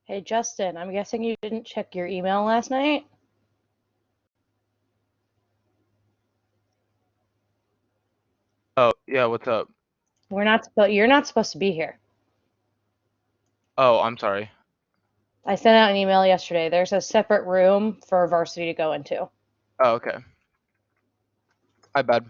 Hey, Justin, I'm guessing you didn't check your email last night? Oh, yeah, what's up? You're not supposed to be here. Oh, I'm sorry. I sent out an email yesterday. There's a separate room for varsity to go into. Oh, okay. My bad.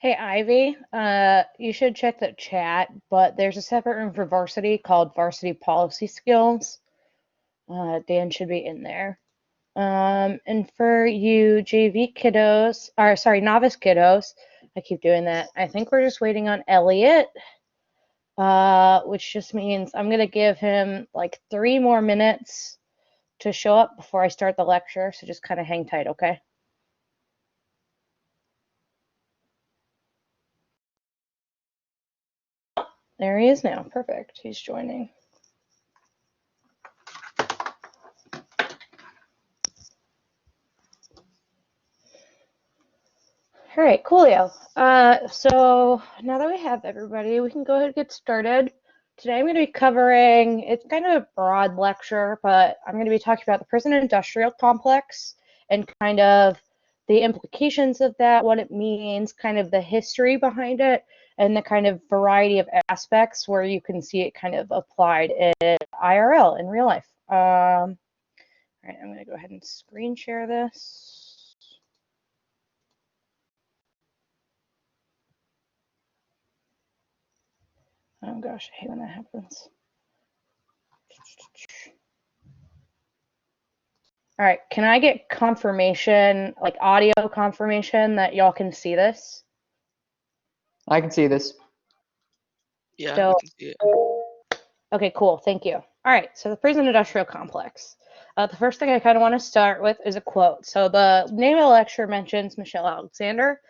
Hey, Ivy, you should check the chat, but there's a separate room for varsity called Varsity Policy Skills. Dan should be in there. And for you JV kiddos, or sorry, novice kiddos, I keep doing that. I think we're just waiting on Elliot, which just means I'm going to give him like 3 more minutes to show up before I start the lecture, so just kind of hang tight, okay? There he is now. Perfect. He's joining. All right, coolio. So now that we have everybody, we can go ahead and get started. Today I'm going to be covering, it's kind of a broad lecture, but I'm going to be talking about the prison industrial complex and kind of the implications of that, what it means, kind of the history behind it, and the kind of variety of aspects where you can see it kind of applied in IRL, in real life. All right, I'm going to go ahead and screen share this. Oh gosh, I hate when that happens. All right, can I get confirmation, like audio confirmation that y'all can see this? I can see this. Yeah, So, we can see it. okay, cool, thank you. All right, so the prison industrial complex. The first thing I kind of want to start with is a quote. So the name of the lecture mentions Michelle Alexander.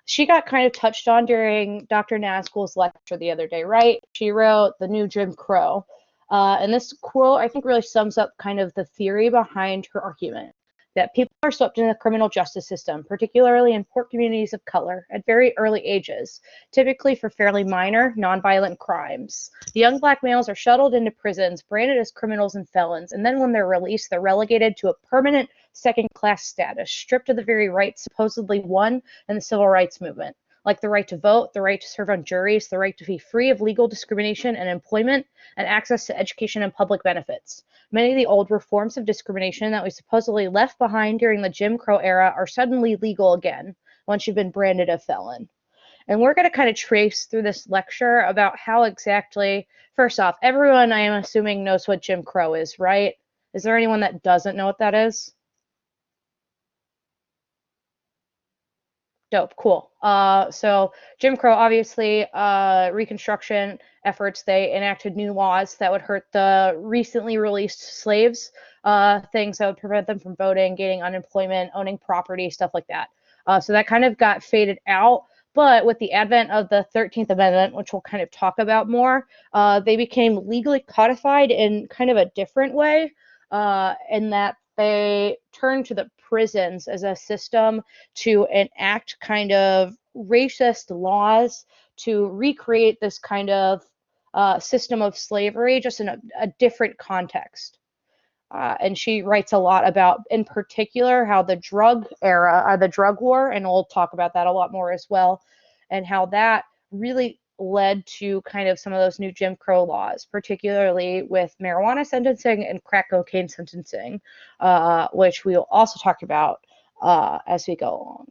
She got kind of touched on during Dr. Nazgul's lecture the other day, right? She wrote The New Jim Crow. And this quote, I think, really sums up kind of the theory behind her argument that people are swept into the criminal justice system, particularly in poor communities of color, at very early ages, typically for fairly minor, nonviolent crimes. The young black males are shuttled into prisons, branded as criminals and felons, and then when they're released, they're relegated to a permanent second-class status, stripped of the very rights supposedly won in the civil rights movement, like the right to vote, the right to serve on juries, the right to be free of legal discrimination and employment, and access to education and public benefits. Many of the old reforms of discrimination that we supposedly left behind during the Jim Crow era are suddenly legal again once you've been branded a felon. And we're going to kind of trace through this lecture about how exactly, first off, everyone I am assuming knows what Jim Crow is, right? Is there anyone that doesn't know what that is? Dope, cool. So Jim Crow, obviously, Reconstruction efforts, they enacted new laws that would hurt the recently released slaves, things that would prevent them from voting, gaining unemployment, owning property, stuff like that. So that kind of got faded out. But with the advent of the 13th Amendment, which we'll kind of talk about more, they became legally codified in kind of a different way, in that they turned to the prisons as a system to enact kind of racist laws to recreate this kind of system of slavery, just in a different context. And she writes a lot about, in particular, how the drug era, the drug war, and we'll talk about that a lot more as well, and how that really led to kind of some of those new Jim Crow laws, particularly with marijuana sentencing and crack cocaine sentencing, which we will also talk about as we go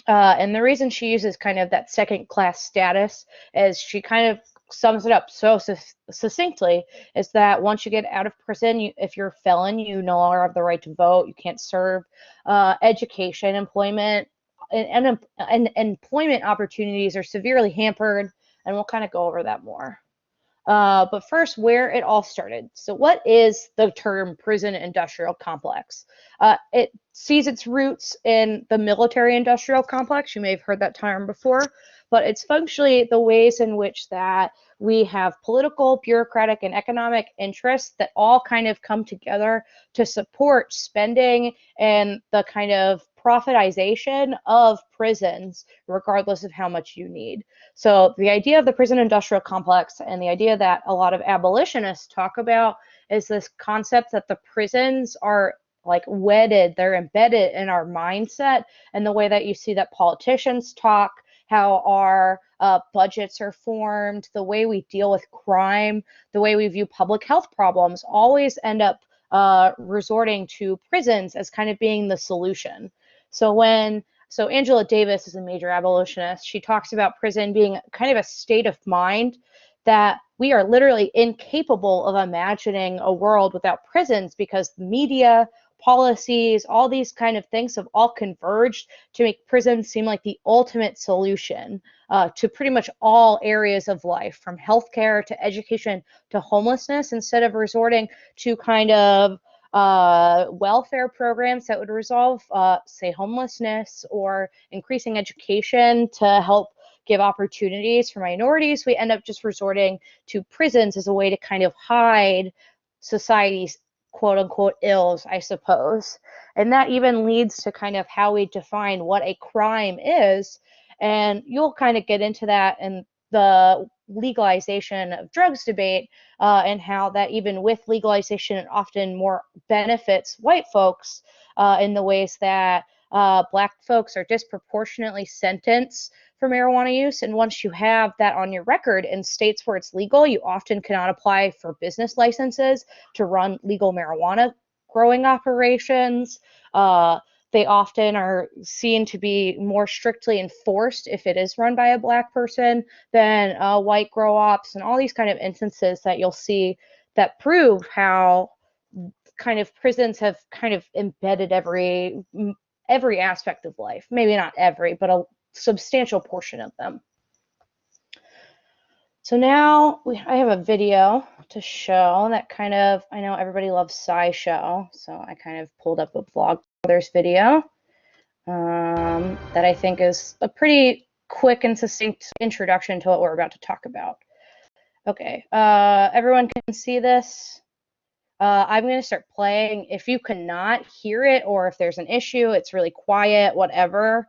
along. And the reason she uses kind of that second class status, as she kind of sums it up so succinctly, is that once you get out of prison, if you're a felon, you no longer have the right to vote, you can't serve, education, employment, and employment opportunities are severely hampered, and we'll kind of go over that more. But first, where it all started. So what is the term prison industrial complex? It sees its roots in the military industrial complex. You may have heard that term before, but it's functionally the ways in which that we have political, bureaucratic, and economic interests that all kind of come together to support spending and the kind of profitization of prisons, regardless of how much you need. So the idea of the prison industrial complex and the idea that a lot of abolitionists talk about is this concept that the prisons are like wedded, they're embedded in our mindset, and the way that you see that politicians talk, how our budgets are formed, the way we deal with crime, the way we view public health problems, always end up resorting to prisons as kind of being the solution. So when So Angela Davis is a major abolitionist. She talks about prison being kind of a state of mind that we are literally incapable of imagining a world without prisons because the media, policies, all these kind of things have all converged to make prisons seem like the ultimate solution to pretty much all areas of life, from healthcare to education to homelessness, instead of resorting to kind of welfare programs that would resolve, say, homelessness or increasing education to help give opportunities for minorities. We end up just resorting to prisons as a way to kind of hide society's quote unquote ills, I suppose. And that even leads to kind of how we define what a crime is. And you'll kind of get into that in the legalization of drugs debate, and how that even with legalization, it often more benefits white folks in the ways that Black folks are disproportionately sentenced for marijuana use. And once you have that on your record in states where it's legal, you often cannot apply for business licenses to run legal marijuana growing operations. They often are seen to be more strictly enforced if it is run by a Black person than white grow ops, and all these kind of instances that you'll see that prove how kind of prisons have kind of embedded every aspect of life. Maybe not every, but a substantial portion of them. So now I have a video to show that kind of, I know everybody loves SciShow, so I kind of pulled up a Vlogbrothers video that I think is a pretty quick and succinct introduction to what we're about to talk about. Okay, everyone can see this. I'm going to start playing. If you cannot hear it, or if there's an issue, it's really quiet, whatever,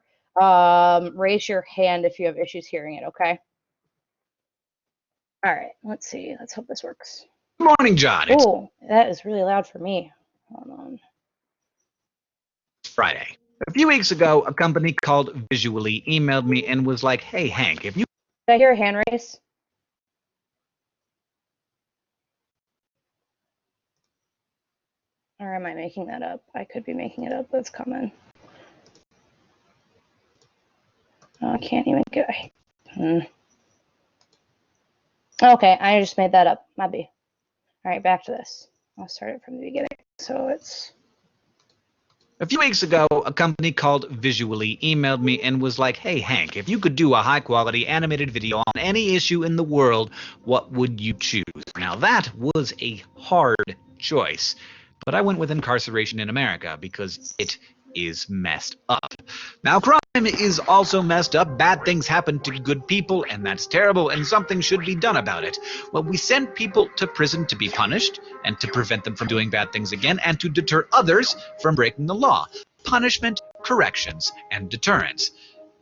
raise your hand if you have issues hearing it, okay? All right, let's see. Let's hope this works. Good morning, John. It's Oh, that is really loud for me. Hold on. Friday. A few weeks ago, a company called Visually emailed me and was like, hey, Hank, if you Did I hear a hand raise? Or am I making that up? I could be making it up. That's coming. Oh, I can't even get. Okay, I just made that up. Might be. All right, back to this. I'll start it from the beginning. So it's. A few weeks ago, a company called Visually emailed me and was like, hey, Hank, if you could do a high-quality animated video on any issue in the world, what would you choose? Now, that was a hard choice, but I went with incarceration in America because it is messed up. Now, crime is also messed up. Bad things happen to good people, and that's terrible, and something should be done about it. Well, we send people to prison to be punished, and to prevent them from doing bad things again, and to deter others from breaking the law. Punishment, corrections, and deterrence.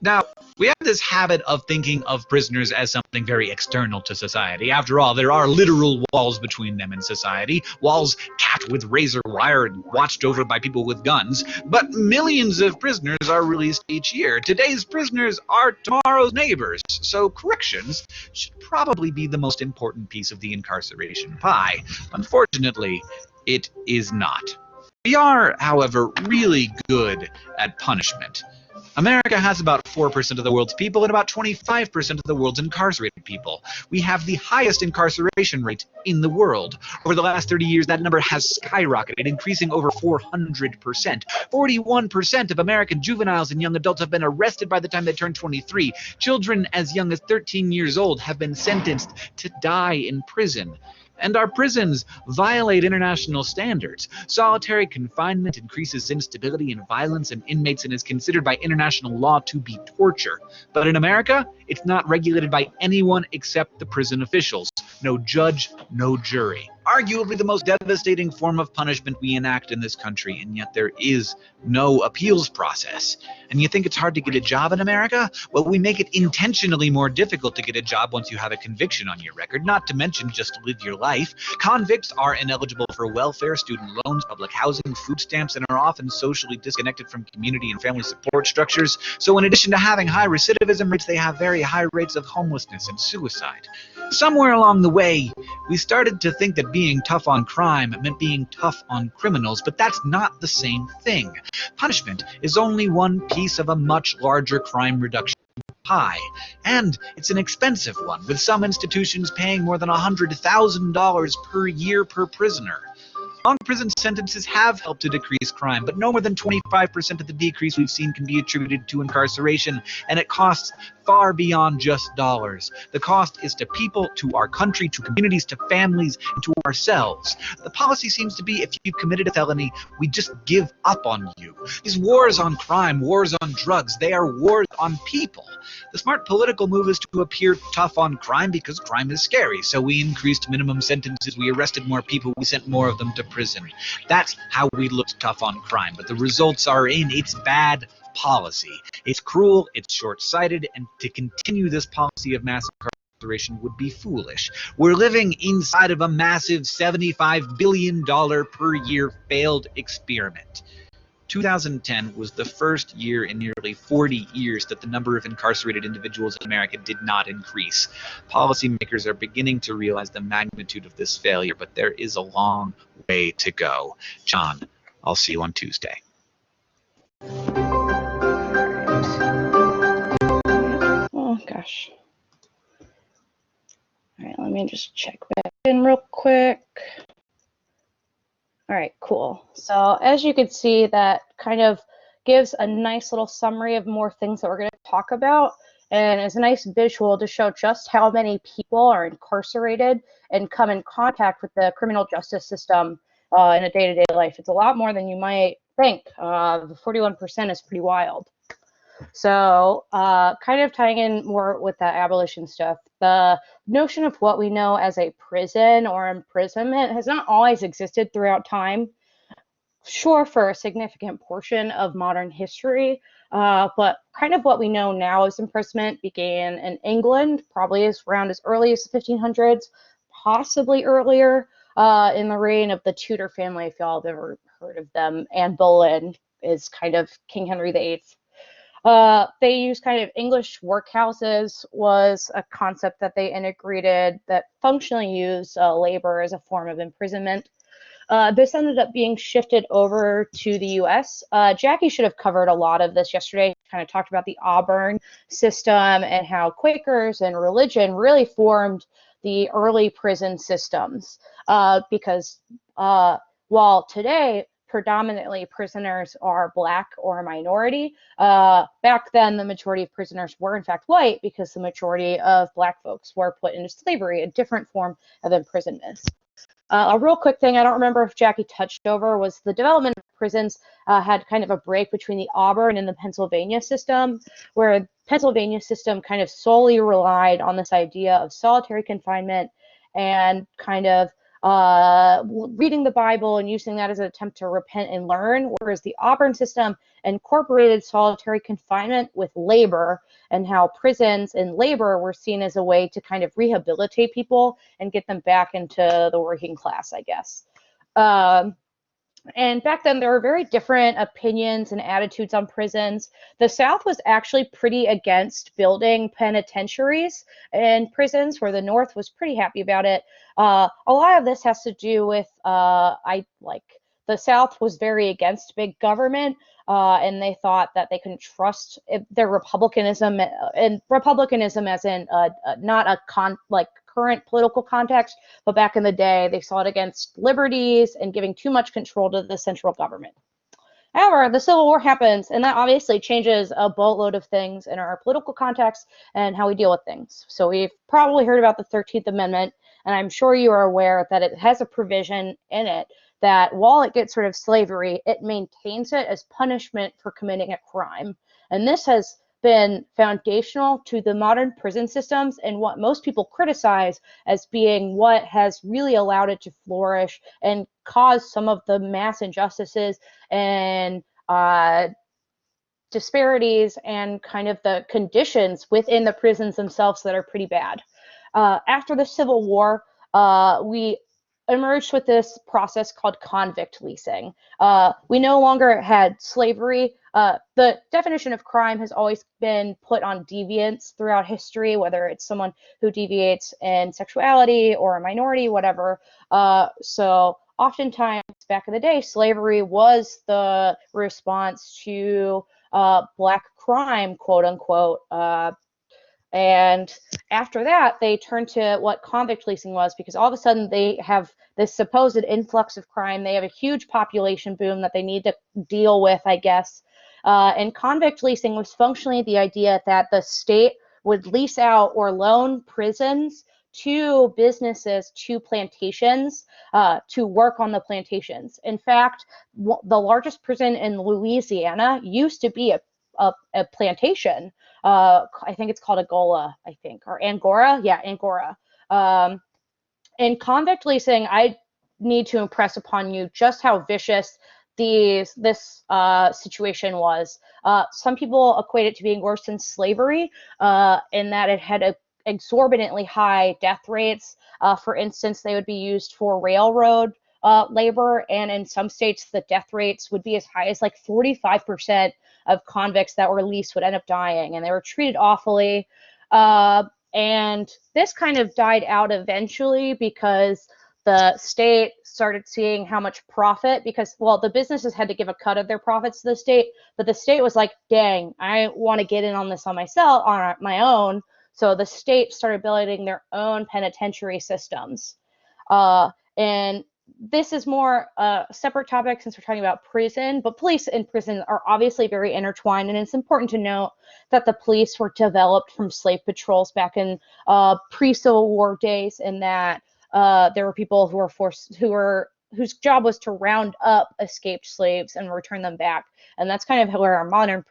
Now, we have this habit of thinking of prisoners as something very external to society. After all, there are literal walls between them and society, walls capped with razor wire and watched over by people with guns. But millions of prisoners are released each year. Today's prisoners are tomorrow's neighbors, so corrections should probably be the most important piece of the incarceration pie. Unfortunately, it is not. We are, however, really good at punishment. America has about 4% of the world's people and about 25% of the world's incarcerated people. We have the highest incarceration rate in the world. Over the last 30 years, that number has skyrocketed, increasing over 400%. 41% of American juveniles and young adults have been arrested by the time they turn 23. Children as young as 13 years old have been sentenced to die in prison. And our prisons violate international standards. Solitary confinement increases instability and violence in inmates and is considered by international law to be torture. But in America, it's not regulated by anyone except the prison officials. No judge, no jury. Arguably the most devastating form of punishment we enact in this country, and yet there is no appeals process. And you think it's hard to get a job in America? Well, we make it intentionally more difficult to get a job once you have a conviction on your record, not to mention just to live your life. Convicts are ineligible for welfare, student loans, public housing, food stamps, and are often socially disconnected from community and family support structures. So in addition to having high recidivism rates, they have very high rates of homelessness and suicide. Somewhere along the way, we started to think that being tough on crime meant being tough on criminals, but that's not the same thing. Punishment is only one piece of a much larger crime reduction pie, and it's an expensive one, with some institutions paying more than $100,000 per year per prisoner. Long prison sentences have helped to decrease crime, but no more than 25% of the decrease we've seen can be attributed to incarceration, and it costs far beyond just dollars. The cost is to people, to our country, to communities, to families, and to ourselves. The policy seems to be, if you've committed a felony, we just give up on you. These wars on crime, wars on drugs, they are wars on people. The smart political move is to appear tough on crime because crime is scary, so we increased minimum sentences, we arrested more people, we sent more of them to prison. That's how we looked tough on crime, but the results are in. It's bad policy. It's cruel, it's short-sighted, and to continue this policy of mass incarceration would be foolish. We're living inside of a massive $75 billion per year failed experiment. 2010 was the first year in nearly 40 years that the number of incarcerated individuals in America did not increase. Policymakers are beginning to realize the magnitude of this failure, but there is a long way to go. John, I'll see you on Tuesday. Oh gosh. All right, let me just check back in real quick. All right, cool. So as you can see, that kind of gives a nice little summary of more things that we're going to talk about, and it's a nice visual to show just how many people are incarcerated and come in contact with the criminal justice system in a day-to-day life. It's a lot more than you might think. The 41% is pretty wild. So kind of tying in more with that abolition stuff, the notion of what we know as a prison or imprisonment has not always existed throughout time. Sure, for a significant portion of modern history, but kind of what we know now as imprisonment began in England, probably around as early as the 1500s, possibly earlier, in the reign of the Tudor family, if y'all have ever heard of them. Anne Boleyn is kind of King Henry VIII. They used kind of English workhouses was a concept that they integrated that functionally used labor as a form of imprisonment. This ended up being shifted over to the US. Jackie should have covered a lot of this yesterday, kind of talked about the Auburn system and how Quakers and religion really formed the early prison systems, because while today predominantly prisoners are Black or minority, back then the majority of prisoners were in fact white, because the majority of Black folks were put into slavery, a different form of imprisonment. A real quick thing I don't remember if Jackie touched over was the development of prisons had kind of a break between the Auburn and the Pennsylvania system, where the Pennsylvania system kind of solely relied on this idea of solitary confinement and kind of reading the Bible and using that as an attempt to repent and learn, whereas the Auburn system incorporated solitary confinement with labor, and how prisons and labor were seen as a way to kind of rehabilitate people and get them back into the working class, I guess. And back then, there were very different opinions and attitudes on prisons. The South was actually pretty against building penitentiaries and prisons, where the North was pretty happy about it. A lot of this has to do with the South was very against big government, and they thought that they couldn't trust their republicanism, and republicanism as in not a current political context, but back in the day, they saw it against liberties and giving too much control to the central government. However, the Civil War happens, and that obviously changes a boatload of things in our political context and how we deal with things. So we've probably heard about the 13th Amendment, and I'm sure you are aware that it has a provision in it that while it gets rid of slavery, it maintains it as punishment for committing a crime. And this has been foundational to the modern prison systems, and what most people criticize as being what has really allowed it to flourish and cause some of the mass injustices and disparities and kind of the conditions within the prisons themselves that are pretty bad. After the Civil War, we emerged with this process called convict leasing. We no longer had slavery. The definition of crime has always been put on deviance throughout history, whether it's someone who deviates in sexuality or a minority, whatever. So oftentimes back in the day, slavery was the response to black crime, quote unquote. And after that, they turned to what convict leasing was, because all of a sudden they have this supposed influx of crime. They have a huge population boom that they need to deal with, I guess. And convict leasing was functionally the idea that the state would lease out or loan prisons to businesses, to plantations, to work on the plantations. In fact, the largest prison in Louisiana used to be a plantation. I think it's called Angola, I think, or Angora. Yeah, Angora. In convict leasing, I need to impress upon you just how vicious this situation was. Some people equate it to being worse than slavery, in that it had exorbitantly high death rates. For instance, they would be used for railroad labor, and in some states, the death rates would be as high as like 45% of convicts that were released would end up dying, and they were treated awfully. And this kind of died out eventually because the state started seeing how much profit, because, well, the businesses had to give a cut of their profits to the state, but the state was like, dang, I want to get in on this on myself, on my own. So the state started building their own penitentiary systems. And this is more a separate topic since we're talking about prison, but police and prison are obviously very intertwined, and it's important to note that the police were developed from slave patrols back in pre-Civil War days, and that there were people who were whose job was to round up escaped slaves and return them back, and that's kind of where our modern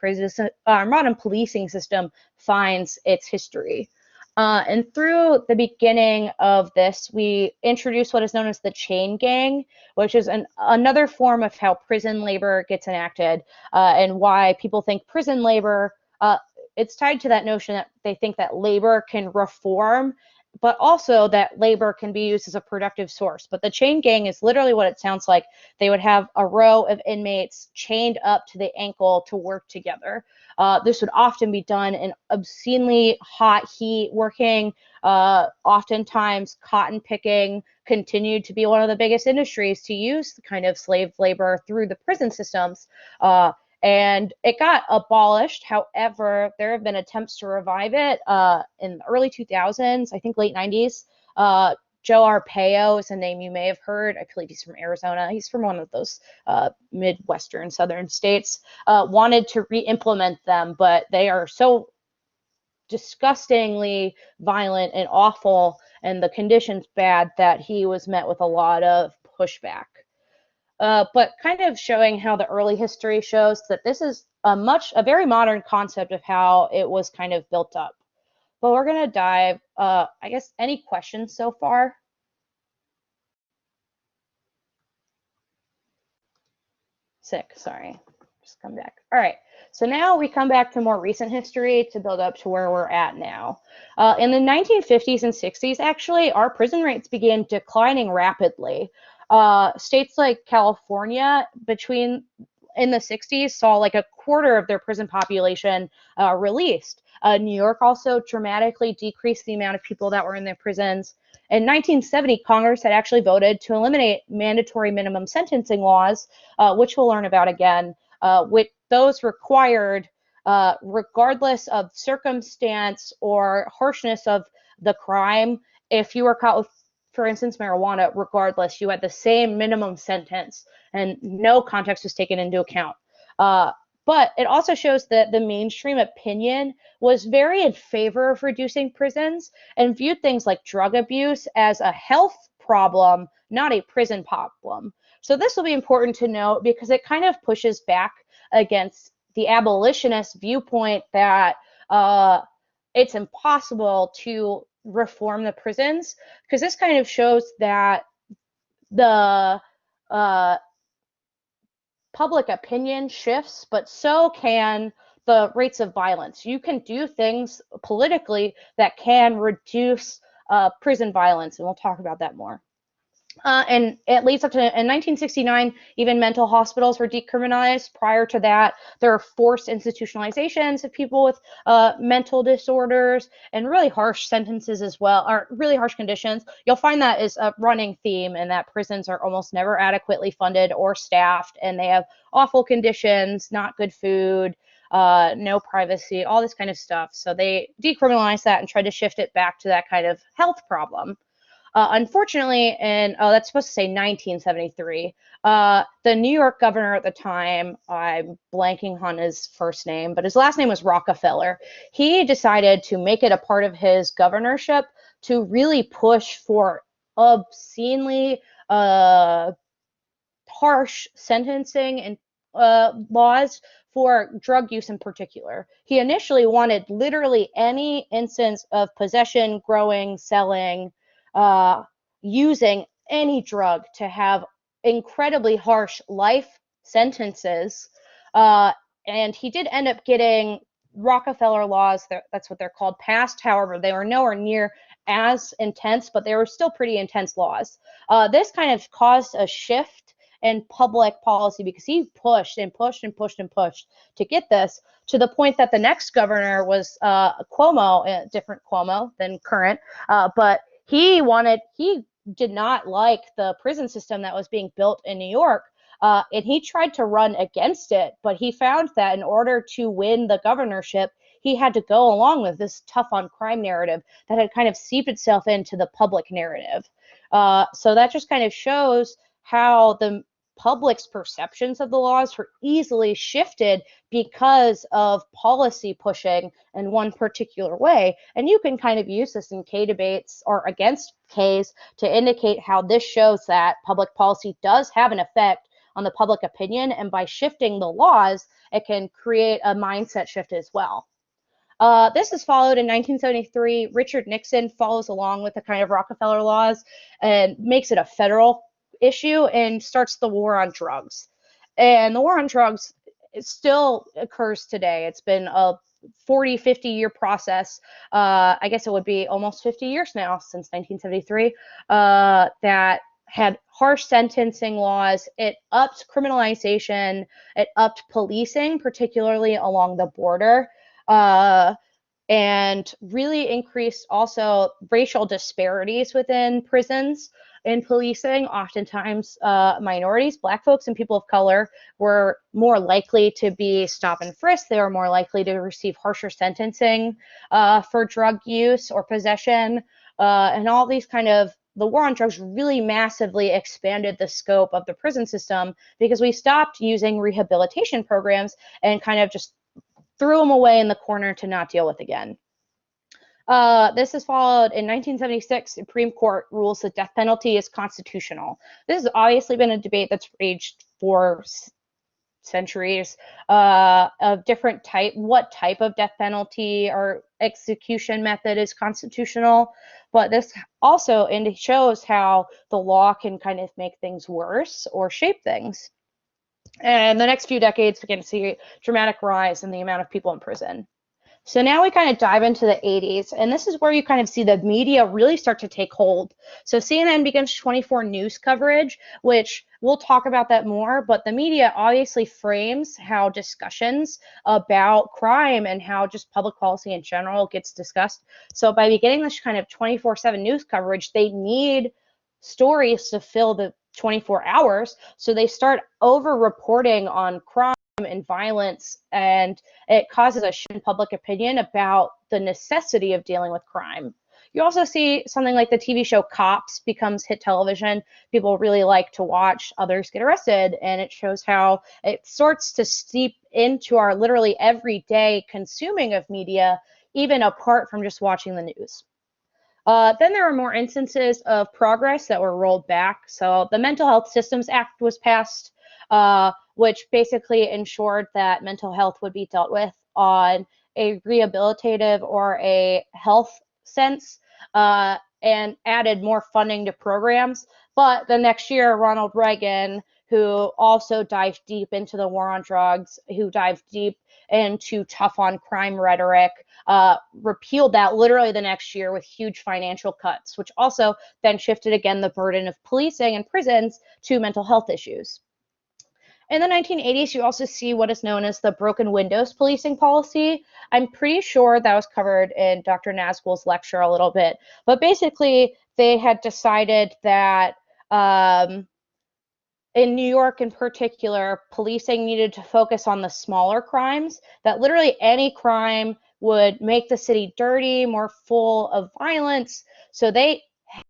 policing system finds its history. And through the beginning of this, we introduced what is known as the chain gang, which is another form of how prison labor gets enacted, and why people think prison labor, it's tied to that notion that they think that labor can reform, but also that labor can be used as a productive source. But the chain gang is literally what it sounds like. They would have a row of inmates chained up to the ankle to work together. This would often be done in obscenely hot heat, working. Oftentimes, cotton picking continued to be one of the biggest industries to use the kind of slave labor through the prison systems. And it got abolished. However, there have been attempts to revive it in the early 2000s, I think late 90s. Joe Arpaio is a name you may have heard. I believe he's from Arizona. He's from one of those Midwestern southern states. Wanted to re-implement them, but they are so disgustingly violent and awful, and the conditions bad, that he was met with a lot of pushback. But kind of showing how the early history shows that this is a very modern concept of how it was kind of built up. But we're going to dive, I guess, any questions so far? Sick, sorry. Just come back. All right, so now we come back to more recent history to build up to where we're at now. In the 1950s and 60s, actually, our prison rates began declining rapidly. States like California, in the 60s, saw like a quarter of their prison population released. New York also dramatically decreased the amount of people that were in their prisons. In 1970, Congress had actually voted to eliminate mandatory minimum sentencing laws, which we'll learn about again, which those required, regardless of circumstance or harshness of the crime, if you were caught with, for instance, marijuana, regardless, you had the same minimum sentence, and no context was taken into account. But it also shows that the mainstream opinion was very in favor of reducing prisons and viewed things like drug abuse as a health problem, not a prison problem. So this will be important to note because it kind of pushes back against the abolitionist viewpoint that it's impossible to reform the prisons, because this kind of shows that the public opinion shifts, but so can the rates of violence. You can do things politically that can reduce prison violence, and we'll talk about that more. And it leads up to, in 1969, even mental hospitals were decriminalized. Prior to that, there were forced institutionalizations of people with mental disorders and really harsh sentences as well, or really harsh conditions. You'll find that is a running theme, and that prisons are almost never adequately funded or staffed, and they have awful conditions, not good food, no privacy, all this kind of stuff. So they decriminalized that and tried to shift it back to that kind of health problem. Unfortunately, in that's supposed to say 1973, the New York governor at the time, I'm blanking on his first name, but his last name was Rockefeller. He decided to make it a part of his governorship to really push for obscenely harsh sentencing and laws for drug use in particular. He initially wanted literally any instance of possession, growing, selling, uh, using any drug to have incredibly harsh life sentences. And he did end up getting Rockefeller laws, that's what they're called, passed. However, they were nowhere near as intense, but they were still pretty intense laws. This kind of caused a shift in public policy because he pushed and pushed and pushed and pushed to get this, to the point that the next governor was Cuomo, a different Cuomo than current, but he did not like the prison system that was being built in New York. And he tried to run against it, but he found that in order to win the governorship, he had to go along with this tough on crime narrative that had kind of seeped itself into the public narrative. So that just kind of shows how the public's perceptions of the laws were easily shifted because of policy pushing in one particular way. And you can kind of use this in K debates or against Ks to indicate how this shows that public policy does have an effect on the public opinion, and by shifting the laws, it can create a mindset shift as well. This is followed in 1973. Richard Nixon follows along with the kind of Rockefeller laws and makes it a federal issue and starts the war on drugs. And the war on drugs, it still occurs today. It's been a 40, 50-year process. I guess it would be almost 50 years now since 1973 that had harsh sentencing laws. It upped criminalization. It upped policing, particularly along the border. And really increased also racial disparities within prisons and policing. Oftentimes, minorities, Black folks, and people of color were more likely to be stop and frisked. They were more likely to receive harsher sentencing for drug use or possession, and all these kind of. The war on drugs really massively expanded the scope of the prison system because we stopped using rehabilitation programs and kind of just threw them away in the corner to not deal with again. This is followed in 1976. Supreme Court rules the death penalty is constitutional. This has obviously been a debate that's raged for centuries of different type, what type of death penalty or execution method is constitutional. But this also shows how the law can kind of make things worse or shape things. And the next few decades, we're going to see a dramatic rise in the amount of people in prison. So now we kind of dive into the 80s, and this is where you kind of see the media really start to take hold. So CNN begins 24 news coverage, which we'll talk about that more, but the media obviously frames how discussions about crime and how just public policy in general gets discussed. So by beginning this kind of 24/7 news coverage, they need stories to fill the 24 hours. So they start over-reporting on crime and violence, and it causes a shift in public opinion about the necessity of dealing with crime. You also see something like the TV show Cops becomes hit television. People really like to watch others get arrested, and it shows how it starts to seep into our literally everyday consuming of media, even apart from just watching the news. Then there were more instances of progress that were rolled back. So the Mental Health Systems Act was passed, which basically ensured that mental health would be dealt with on a rehabilitative or a health sense, and added more funding to programs. But the next year, Ronald Reagan, who also dived deep into the war on drugs, who dived deep into tough on crime rhetoric, repealed that literally the next year with huge financial cuts, which also then shifted again the burden of policing and prisons to mental health issues. In the 1980s, you also see what is known as the broken windows policing policy. I'm pretty sure that was covered in Dr. Nazgul's lecture a little bit, but basically they had decided that in New York in particular, policing needed to focus on the smaller crimes, that literally any crime would make the city dirty, more full of violence. So they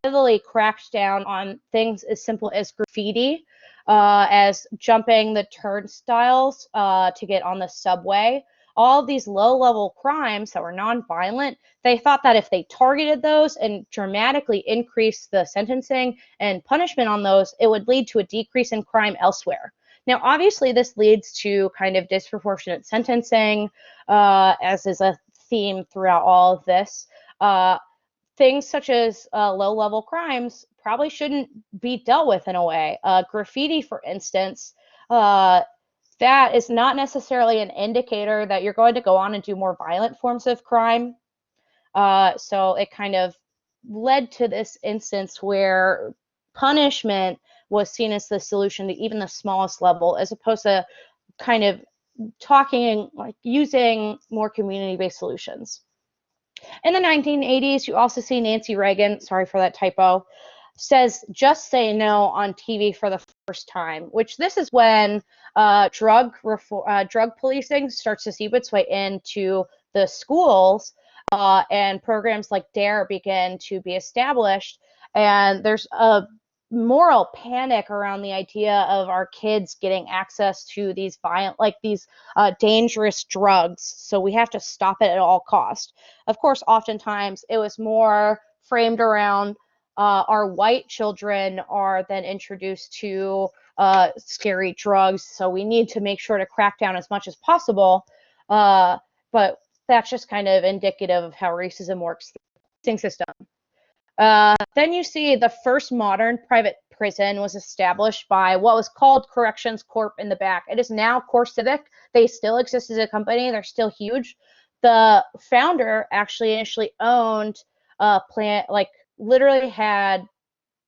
heavily cracked down on things as simple as graffiti, as jumping the turnstiles to get on the subway. All of these low-level crimes that were non-violent, they thought that if they targeted those and dramatically increased the sentencing and punishment on those, it would lead to a decrease in crime elsewhere. Now, obviously, this leads to kind of disproportionate sentencing, as is a theme throughout all of this. Things such as low-level crimes probably shouldn't be dealt with in a way. Graffiti, for instance, that is not necessarily an indicator that you're going to go on and do more violent forms of crime. So it kind of led to this instance where punishment was seen as the solution to even the smallest level, as opposed to kind of talking, like using more community-based solutions. In the 1980s, you also see Nancy Reagan, sorry for that typo, says just say no on TV for the first time, which this is when drug policing starts to seep its way into the schools, and programs like DARE begin to be established. And there's a moral panic around the idea of our kids getting access to these violent, like these dangerous drugs. So we have to stop it at all cost. Of course, oftentimes it was more framed around our white children are then introduced to scary drugs, so we need to make sure to crack down as much as possible. But that's just kind of indicative of how racism works through the system. Then you see the first modern private prison was established by what was called Corrections Corp in the back. It is now CoreCivic. They still exist as a company. They're still huge. The founder actually initially owned a plant, like literally had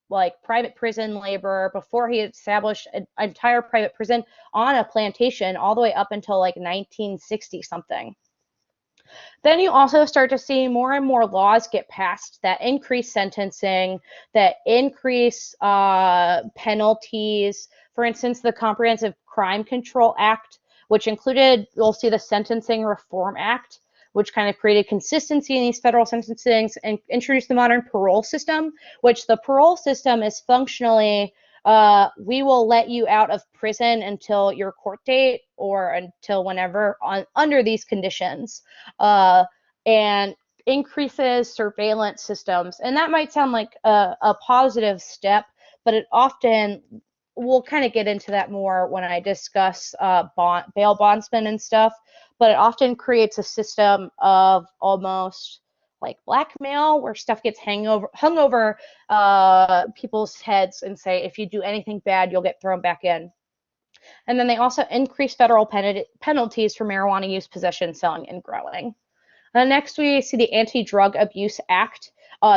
like private prison labor before he established an entire private prison on a plantation all the way up until like 1960 something. Then you also start to see more and more laws get passed that increase sentencing, that increase penalties. For instance, the Comprehensive Crime Control Act, which included, you'll see the Sentencing Reform Act, which kind of created consistency in these federal sentencings and introduced the modern parole system, which the parole system is functionally, we will let you out of prison until your court date or until whenever under these conditions, and increases surveillance systems. And that might sound like a positive step, but it often, we'll kind of get into that more when I discuss bail bondsmen and stuff, but it often creates a system of almost like blackmail where stuff gets hung over people's heads and say, if you do anything bad, you'll get thrown back in. And then they also increase federal penalties for marijuana use, possession, selling, and growing. Next, we see the Anti-Drug Abuse Act.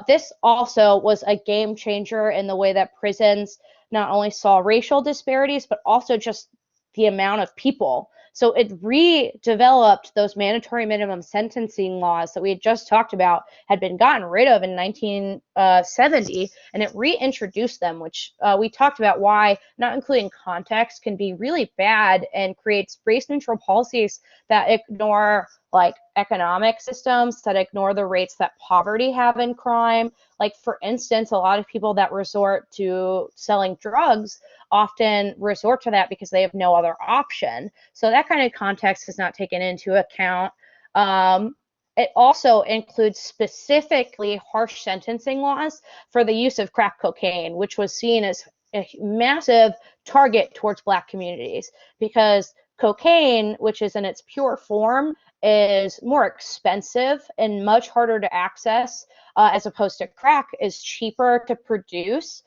This also was a game changer in the way that prisons not only saw racial disparities, but also just the amount of people. So it redeveloped those mandatory minimum sentencing laws that we had just talked about, had been gotten rid of in 1970, and it reintroduced them, which we talked about why not including context can be really bad and creates race-neutral policies that ignore like economic systems, that ignore the rates that poverty have in crime. Like, for instance, a lot of people that resort to selling drugs often resort to that because they have no other option. So that kind of context is not taken into account. It also includes specifically harsh sentencing laws for the use of crack cocaine, which was seen as a massive target towards Black communities, because cocaine, which is in its pure form, is more expensive and much harder to access, as opposed to crack is cheaper to produce.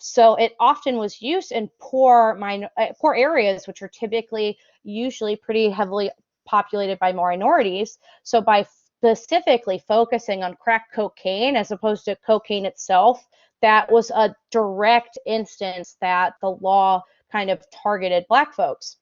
So it often was used in poor areas, which are typically usually pretty heavily populated by minorities. So by specifically focusing on crack cocaine as opposed to cocaine itself, that was a direct instance that the law kind of targeted Black folks.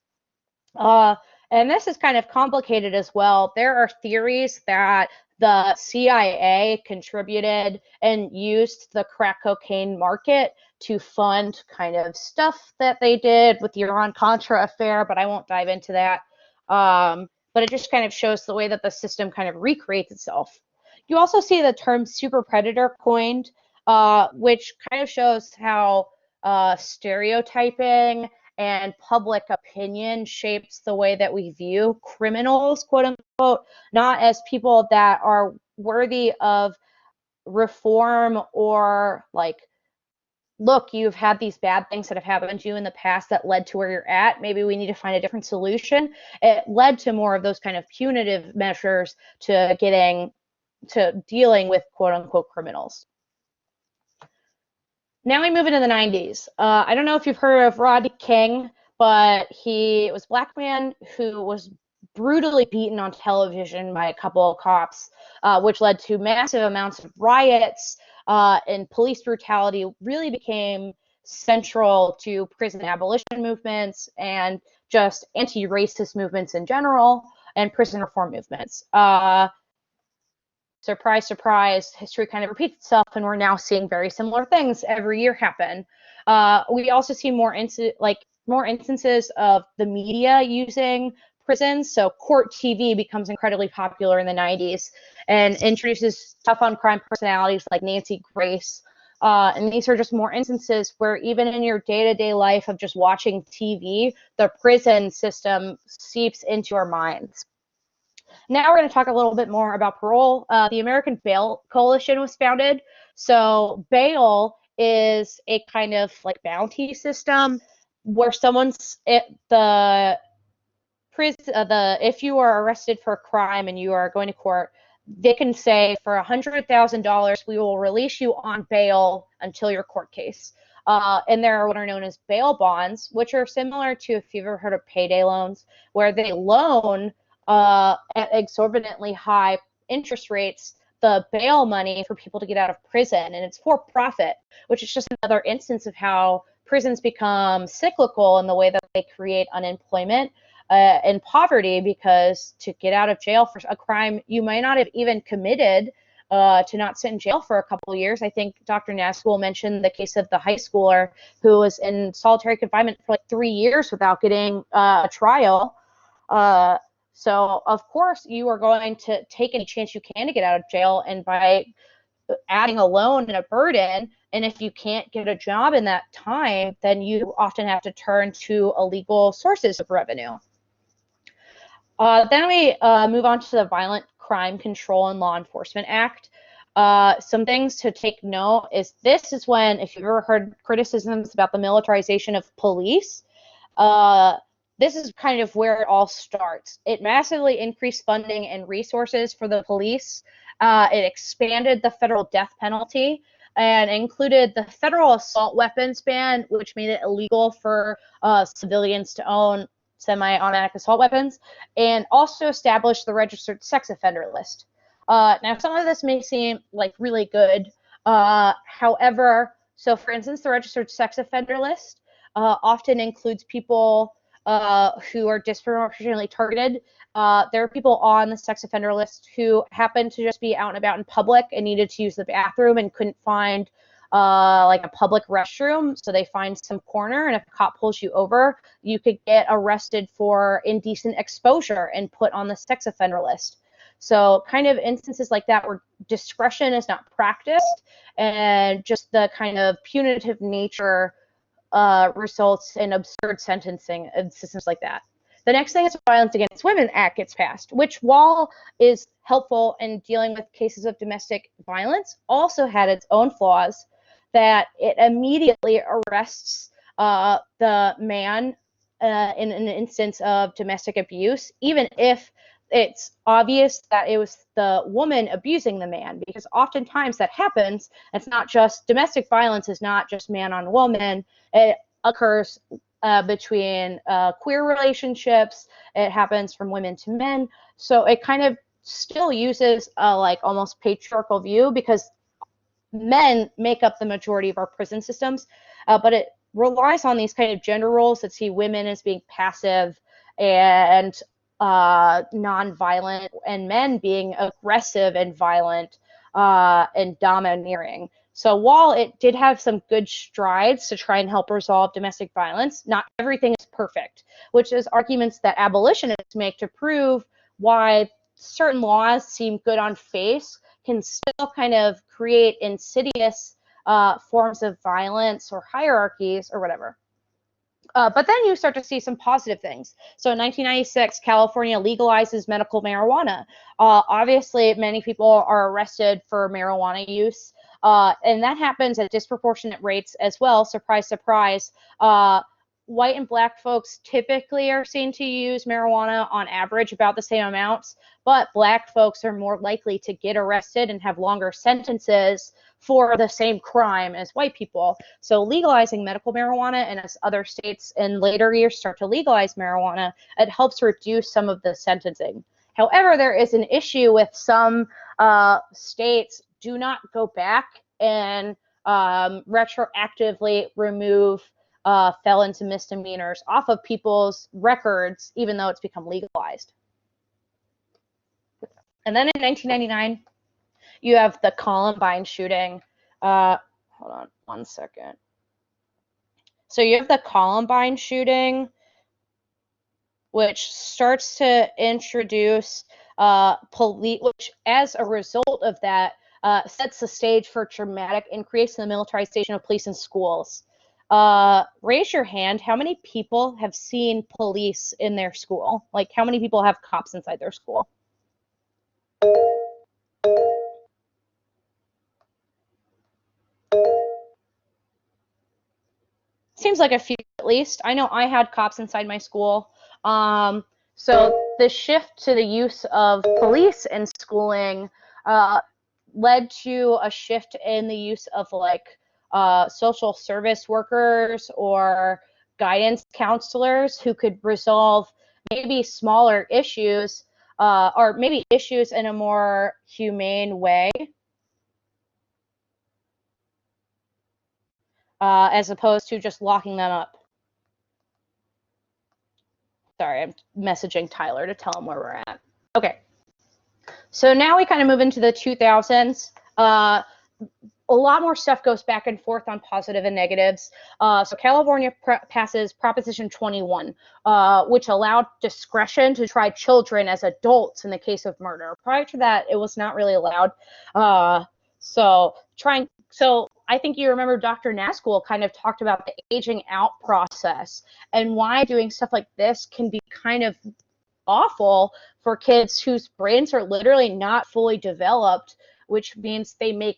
And this is kind of complicated as well. There are theories that the CIA contributed and used the crack cocaine market to fund kind of stuff that they did with the Iran-Contra affair, but I won't dive into that. But it just kind of shows the way that the system kind of recreates itself. You also see the term super predator coined, which kind of shows how stereotyping and public opinion shapes the way that we view criminals, quote unquote, not as people that are worthy of reform or like, look, you've had these bad things that have happened to you in the past that led to where you're at. Maybe we need to find a different solution. It led to more of those kind of punitive measures to dealing with quote unquote criminals. Now we move into the 90s. I don't know if you've heard of Rodney King, but he was a Black man who was brutally beaten on television by a couple of cops, which led to massive amounts of riots, and police brutality really became central to prison abolition movements and just anti-racist movements in general and prison reform movements. Surprise, surprise, history kind of repeats itself, and we're now seeing very similar things every year happen. We also see more instances of the media using prisons. So court TV becomes incredibly popular in the 90s and introduces tough on crime personalities like Nancy Grace. And these are just more instances where even in your day-to-day life of just watching TV, the prison system seeps into our minds. Now we're going to talk a little bit more about parole. The American Bail Coalition was founded. So bail is a kind of like bounty system where if you are arrested for a crime and you are going to court, they can say for $100,000 we will release you on bail until your court case. And there are what are known as bail bonds, which are similar to, if you've ever heard of payday loans, where they loan at exorbitantly high interest rates the bail money for people to get out of prison, and it's for profit, which is just another instance of how prisons become cyclical in the way that they create unemployment and poverty, because to get out of jail for a crime you might not have even committed, to not sit in jail for a couple of years. I think Dr. Nazgul mentioned the case of the high schooler who was in solitary confinement for like 3 years without getting a trial. So, of course, you are going to take any chance you can to get out of jail, and by adding a loan and a burden, and if you can't get a job in that time, then you often have to turn to illegal sources of revenue. Then we move on to the Violent Crime Control and Law Enforcement Act. Some things to take note is this is when, if you've ever heard criticisms about the militarization of police, this is kind of where it all starts. It massively increased funding and resources for the police. It expanded the federal death penalty and included the federal assault weapons ban, which made it illegal for civilians to own semi-automatic assault weapons, and also established the registered sex offender list. Now, some of this may seem like really good. However, so for instance, the registered sex offender list often includes people who are disproportionately targeted. There are people on the sex offender list who happen to just be out and about in public and needed to use the bathroom and couldn't find like a public restroom, so they find some corner, and if a cop pulls you over, you could get arrested for indecent exposure and put on the sex offender list. So kind of instances like that where discretion is not practiced and just the kind of punitive nature results in absurd sentencing and systems like that. The next thing is the Violence Against Women Act gets passed, which, while is helpful in dealing with cases of domestic violence, also had its own flaws, that it immediately arrests the man in an instance of domestic abuse, even if it's obvious that it was the woman abusing the man, because oftentimes that happens. It's not just domestic violence, is not just man on woman. It occurs between queer relationships. It happens from women to men. So it kind of still uses a like almost patriarchal view, because men make up the majority of our prison systems, but it relies on these kind of gender roles that see women as being passive and non-violent, and men being aggressive and violent and domineering. So while it did have some good strides to try and help resolve domestic violence, not everything is perfect, which is arguments that abolitionists make to prove why certain laws seem good on face can still kind of create insidious forms of violence or hierarchies or whatever. But then you start to see some positive things. So in 1996, California legalizes medical marijuana. Obviously, many people are arrested for marijuana use, and that happens at disproportionate rates as well. Surprise, surprise. White and black folks typically are seen to use marijuana on average about the same amounts, but black folks are more likely to get arrested and have longer sentences for the same crime as white people. So legalizing medical marijuana, and as other states in later years start to legalize marijuana, it helps reduce some of the sentencing. However, there is an issue with some states do not go back and retroactively remove felons and misdemeanors off of people's records, even though it's become legalized. And then in 1999, you have the Columbine shooting. Hold on one second. So you have the Columbine shooting, which starts to introduce police, which as a result of that sets the stage for a dramatic increase in the militarization of police in schools. Raise your hand. How many people have seen police in their school? Like, how many people have cops inside their school? Seems like a few at least. I know I had cops inside my school. So the shift to the use of police in schooling led to a shift in the use of like social service workers or guidance counselors who could resolve maybe smaller issues or maybe issues in a more humane way. As opposed to just locking them up. Sorry, I'm messaging Tyler to tell him where we're at. Okay. So now we kind of move into the 2000s. A lot more stuff goes back and forth on positive and negatives. So California passes Proposition 21, which allowed discretion to try children as adults in the case of murder. Prior to that, it was not really allowed. So I think you remember Dr. Naskul kind of talked about the aging out process and why doing stuff like this can be kind of awful for kids whose brains are literally not fully developed, which means they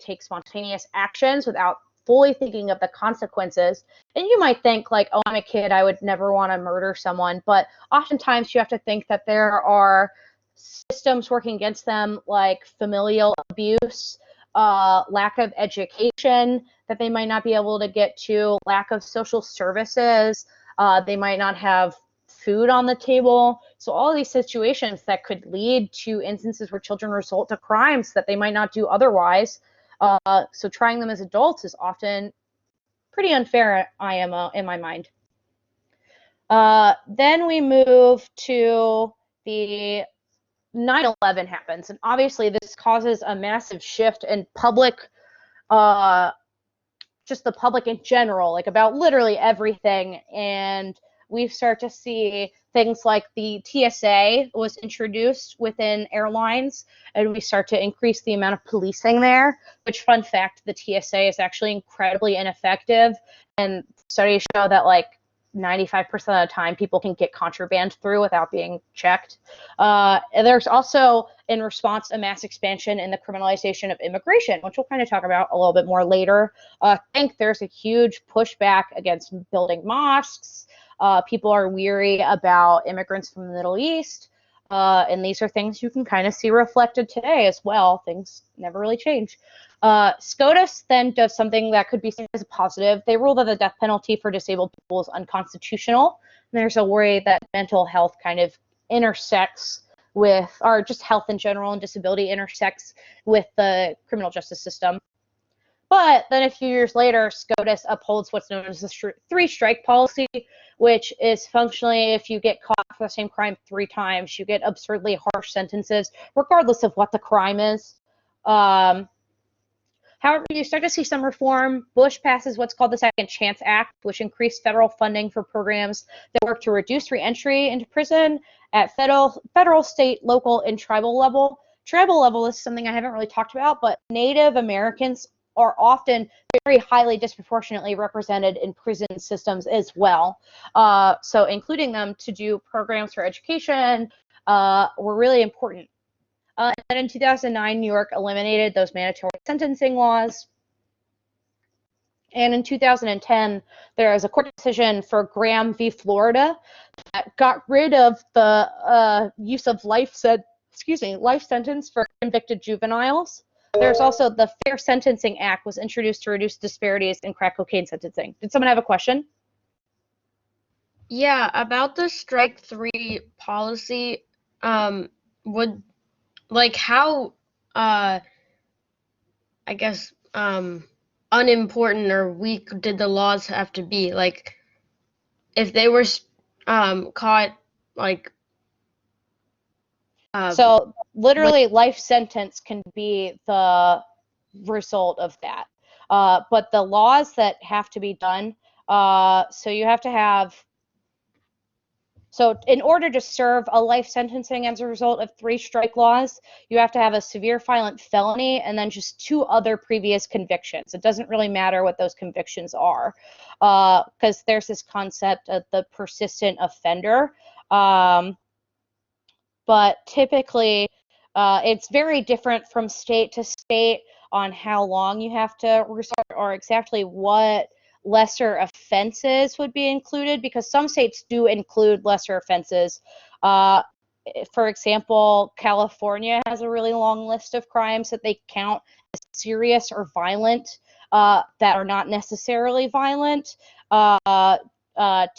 take spontaneous actions without fully thinking of the consequences. And you might think like, oh, I'm a kid, I would never want to murder someone. But oftentimes you have to think that there are systems working against them, like familial abuse, lack of education that they might not be able to get to, lack of social services, they might not have food on the table. So all of these situations that could lead to instances where children resort to crimes that they might not do otherwise. So trying them as adults is often pretty unfair, IMO, in my mind. Then we move to the 9/11 happens, and obviously this causes a massive shift in public, just the public in general, like about literally everything. And we start to see things like the TSA was introduced within airlines, and we start to increase the amount of policing there, which, fun fact, the TSA is actually incredibly ineffective. And studies show that like 95% of the time people can get contraband through without being checked. And there's also, in response, a mass expansion in the criminalization of immigration, which we'll kind of talk about a little bit more later. I think there's a huge pushback against building mosques, People are weary about immigrants from the Middle East. And these are things you can kind of see reflected today as well. Things never really change. SCOTUS then does something that could be seen as a positive. They rule that the death penalty for disabled people is unconstitutional. And there's a worry that mental health kind of intersects with, or just health in general and disability intersects with the criminal justice system. But then a few years later, SCOTUS upholds what's known as the three-strike policy, which is functionally if you get caught for the same crime 3 times, you get absurdly harsh sentences, regardless of what the crime is. However, you start to see some reform. Bush passes what's called the Second Chance Act, which increased federal funding for programs that work to reduce reentry into prison at federal, state, local, and tribal level. Tribal level is something I haven't really talked about, but Native Americans are often very highly disproportionately represented in prison systems as well. So including them to do programs for education were really important. And then in 2009, New York eliminated those mandatory sentencing laws. And in 2010, there was a court decision for Graham v. Florida that got rid of the use of life sentence for convicted juveniles. There's also the Fair Sentencing Act was introduced to reduce disparities in crack cocaine sentencing. Did someone have a question? Yeah, about the strike 3 policy, would like how I guess unimportant or weak did the laws have to be? Like if they were caught like so literally life sentence can be the result of that. But the laws that have to be done, so you have to have, so in order to serve a life sentencing as a result of 3 strike laws, you have to have a severe violent felony and then just 2 other previous convictions. It doesn't really matter what those convictions are, because there's this concept of the persistent offender. But typically, it's very different from state to state on how long you have to resort or exactly what lesser offenses would be included, because some states do include lesser offenses. For example, California has a really long list of crimes that they count as serious or violent that are not necessarily violent.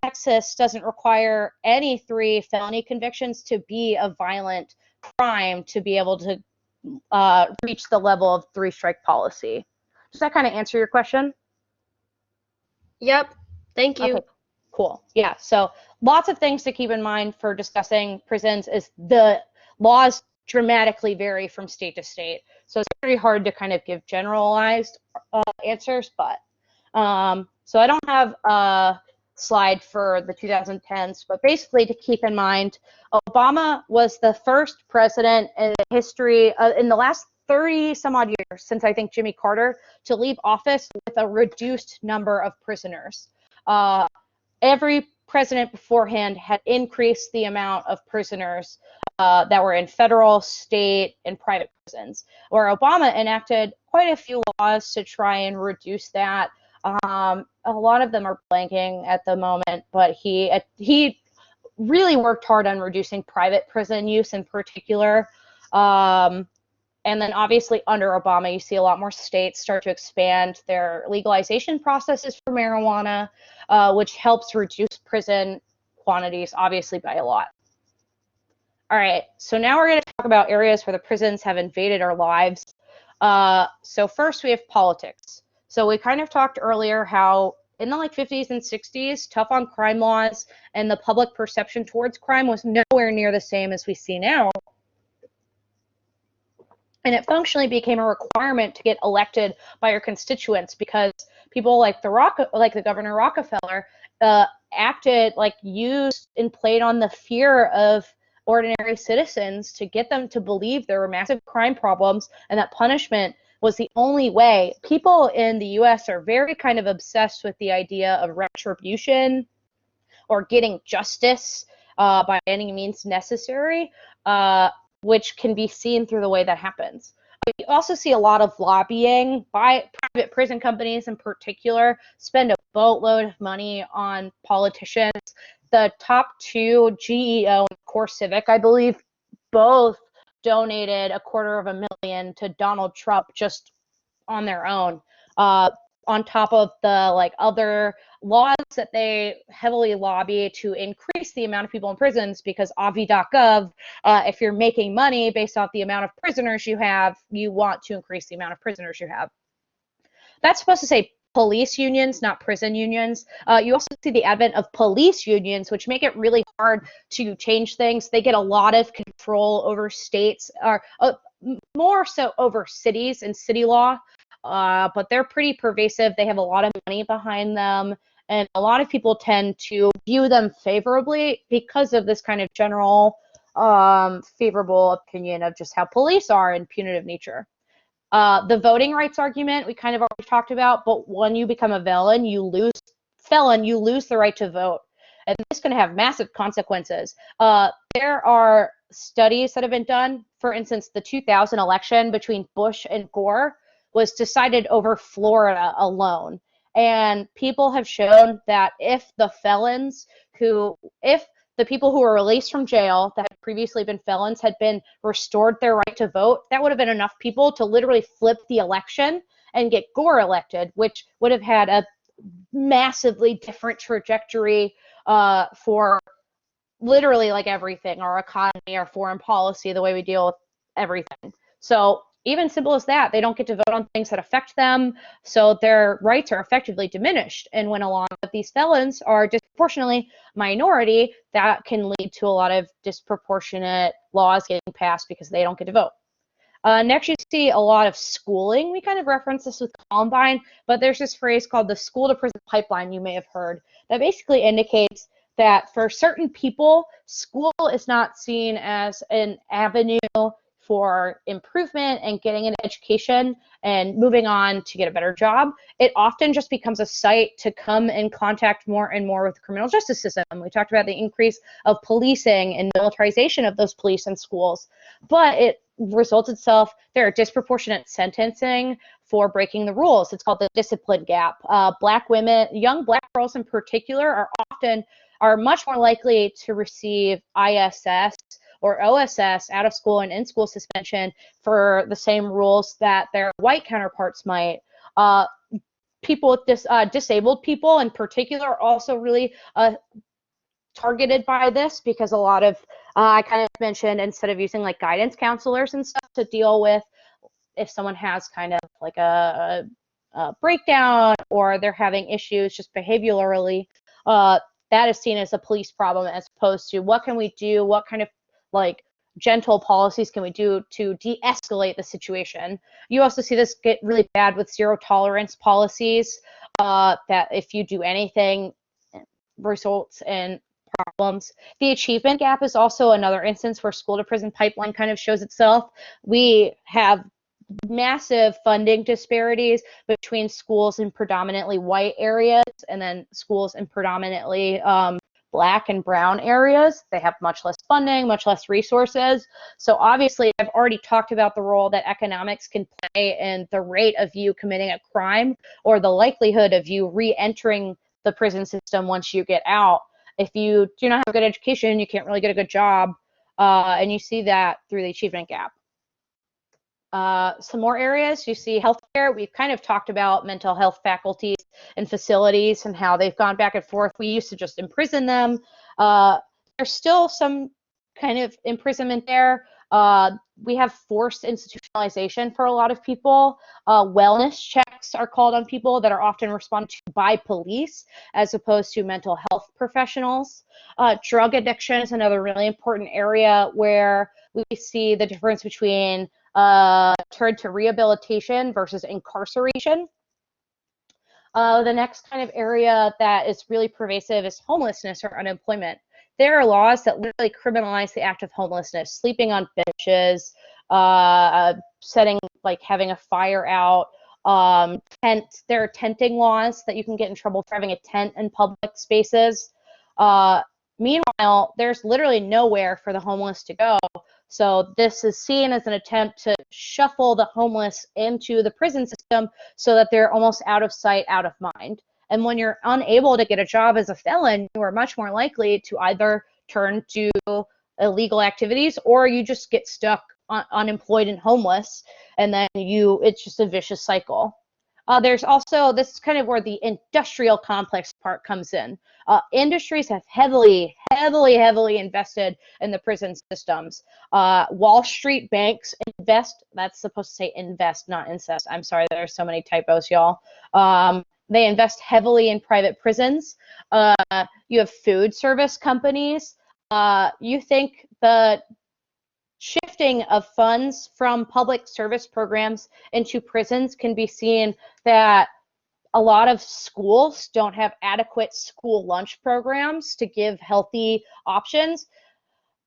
Texas doesn't require any 3 felony convictions to be a violent crime to be able to reach the level of 3-strike policy. Does that kind of answer your question? Yep. Thank you. Okay, cool. Yeah, so lots of things to keep in mind for discussing prisons is the laws dramatically vary from state to state. So it's very hard to kind of give generalized answers, but so I don't have a slide for the 2010s, but basically to keep in mind, Obama was the first president in the history, in the last 30 some odd years since I think Jimmy Carter, to leave office with a reduced number of prisoners. Every president beforehand had increased the amount of prisoners that were in federal, state, and private prisons, where Obama enacted quite a few laws to try and reduce that. A lot of them are blanking at the moment, but he really worked hard on reducing private prison use in particular. And then obviously under Obama, you see a lot more states start to expand their legalization processes for marijuana, which helps reduce prison quantities, obviously, by a lot. All right, so now we're going to talk about areas where the prisons have invaded our lives. So first we have politics. So we kind of talked earlier how in the 50s and 60s, tough on crime laws and the public perception towards crime was nowhere near the same as we see now. And it functionally became a requirement to get elected by your constituents because people like the Governor Rockefeller used and played on the fear of ordinary citizens to get them to believe there were massive crime problems and that punishment was the only way. People in the US are very kind of obsessed with the idea of retribution or getting justice by any means necessary, which can be seen through the way that happens. you also see a lot of lobbying by private prison companies in particular, spend a boatload of money on politicians. The top two, GEO and Core Civic, I believe, both donated $250,000 to Donald Trump just on their own, on top of the like other laws that they heavily lobby to increase the amount of people in prisons, because avi.gov, if you're making money based off the amount of prisoners you have, you want to increase the amount of prisoners you have. That's supposed to say police unions, not prison unions. You also see the advent of police unions, which make it really hard to change things. They get a lot of control over states, or more so over cities and city law, but they're pretty pervasive. They have a lot of money behind them, and a lot of people tend to view them favorably because of this kind of general favorable opinion of just how police are in punitive nature. The voting rights argument we kind of already talked about, but when you become a felon, you lose the right to vote, and this can have massive consequences. There are studies that have been done. For instance, the 2000 election between Bush and Gore was decided over Florida alone, and people have shown that if the people who were released from jail that had previously been felons had been restored their right to vote, that would have been enough people to literally flip the election and get Gore elected, which would have had a massively different trajectory for literally like everything, our economy, our foreign policy, the way we deal with everything. So even simple as that, they don't get to vote on things that affect them, so their rights are effectively diminished. And when a lot of these felons are disproportionately minority, that can lead to a lot of disproportionate laws getting passed because they don't get to vote. Next, you see a lot of schooling. We kind of reference this with Columbine, but there's this phrase called the school to prison pipeline you may have heard that basically indicates that for certain people, school is not seen as an avenue for improvement and getting an education and moving on to get a better job. It often just becomes a site to come in contact more and more with the criminal justice system. We talked about the increase of policing and militarization of those police and schools, but it results itself, there are disproportionate sentencing for breaking the rules. It's called the discipline gap. Black women, young Black girls in particular, are much more likely to receive ISS or OSS, out of school and in school suspension, for the same rules that their white counterparts might. People with disabled people in particular are also really targeted by this, because a lot of, I kind of mentioned, instead of using like guidance counselors and stuff to deal with if someone has kind of like a breakdown or they're having issues just behaviorally, that is seen as a police problem, as opposed to what can we do, what kind of like gentle policies can we do to de-escalate the situation. You also see this get really bad with zero tolerance policies, that if you do anything results in problems. The achievement gap is also another instance where school to prison pipeline kind of shows itself. We have massive funding disparities between schools in predominantly white areas and then schools in predominantly Black and brown areas. They have much less funding, much less resources. So obviously, I've already talked about the role that economics can play in the rate of you committing a crime or the likelihood of you re-entering the prison system once you get out. If you do not have a good education, you can't really get a good job, and you see that through the achievement gap. Some more areas, you see healthcare. We've kind of talked about mental health faculties and facilities and how they've gone back and forth. We used to just imprison them. There's still some kind of imprisonment there. We have forced institutionalization for a lot of people. Wellness checks are called on people that are often responded to by police as opposed to mental health professionals. Drug addiction is another really important area where we see the difference between turn to rehabilitation versus incarceration. The next kind of area that is really pervasive is homelessness or unemployment. There are laws that literally criminalize the act of homelessness, sleeping on benches, having a fire out, there are tenting laws that you can get in trouble for having a tent in public spaces. Meanwhile, there's literally nowhere for the homeless to go. So this is seen as an attempt to shuffle the homeless into the prison system so that they're almost out of sight, out of mind. And when you're unable to get a job as a felon, you are much more likely to either turn to illegal activities or you just get stuck unemployed and homeless, and then it's just a vicious cycle. There's also, this is kind of where the industrial complex part comes in. Industries have heavily invested in the prison systems. Wall Street banks invest, that's supposed to say invest, not incest. I'm sorry, there are so many typos, y'all. They invest heavily in private prisons. You have food service companies. You think the shifting of funds from public service programs into prisons can be seen that a lot of schools don't have adequate school lunch programs to give healthy options,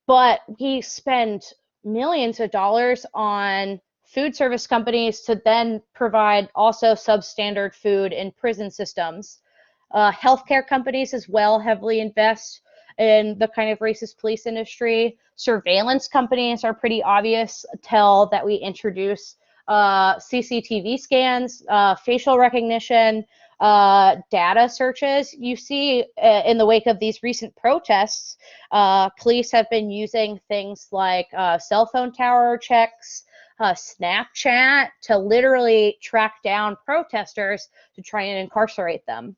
but we spend millions of dollars on food service companies to then provide also substandard food in prison systems. Healthcare companies as well heavily invest in the kind of racist police industry. Surveillance companies are pretty obvious till that we introduce CCTV scans, facial recognition, data searches. You see in the wake of these recent protests, police have been using things like cell phone tower checks, Snapchat to literally track down protesters to try and incarcerate them.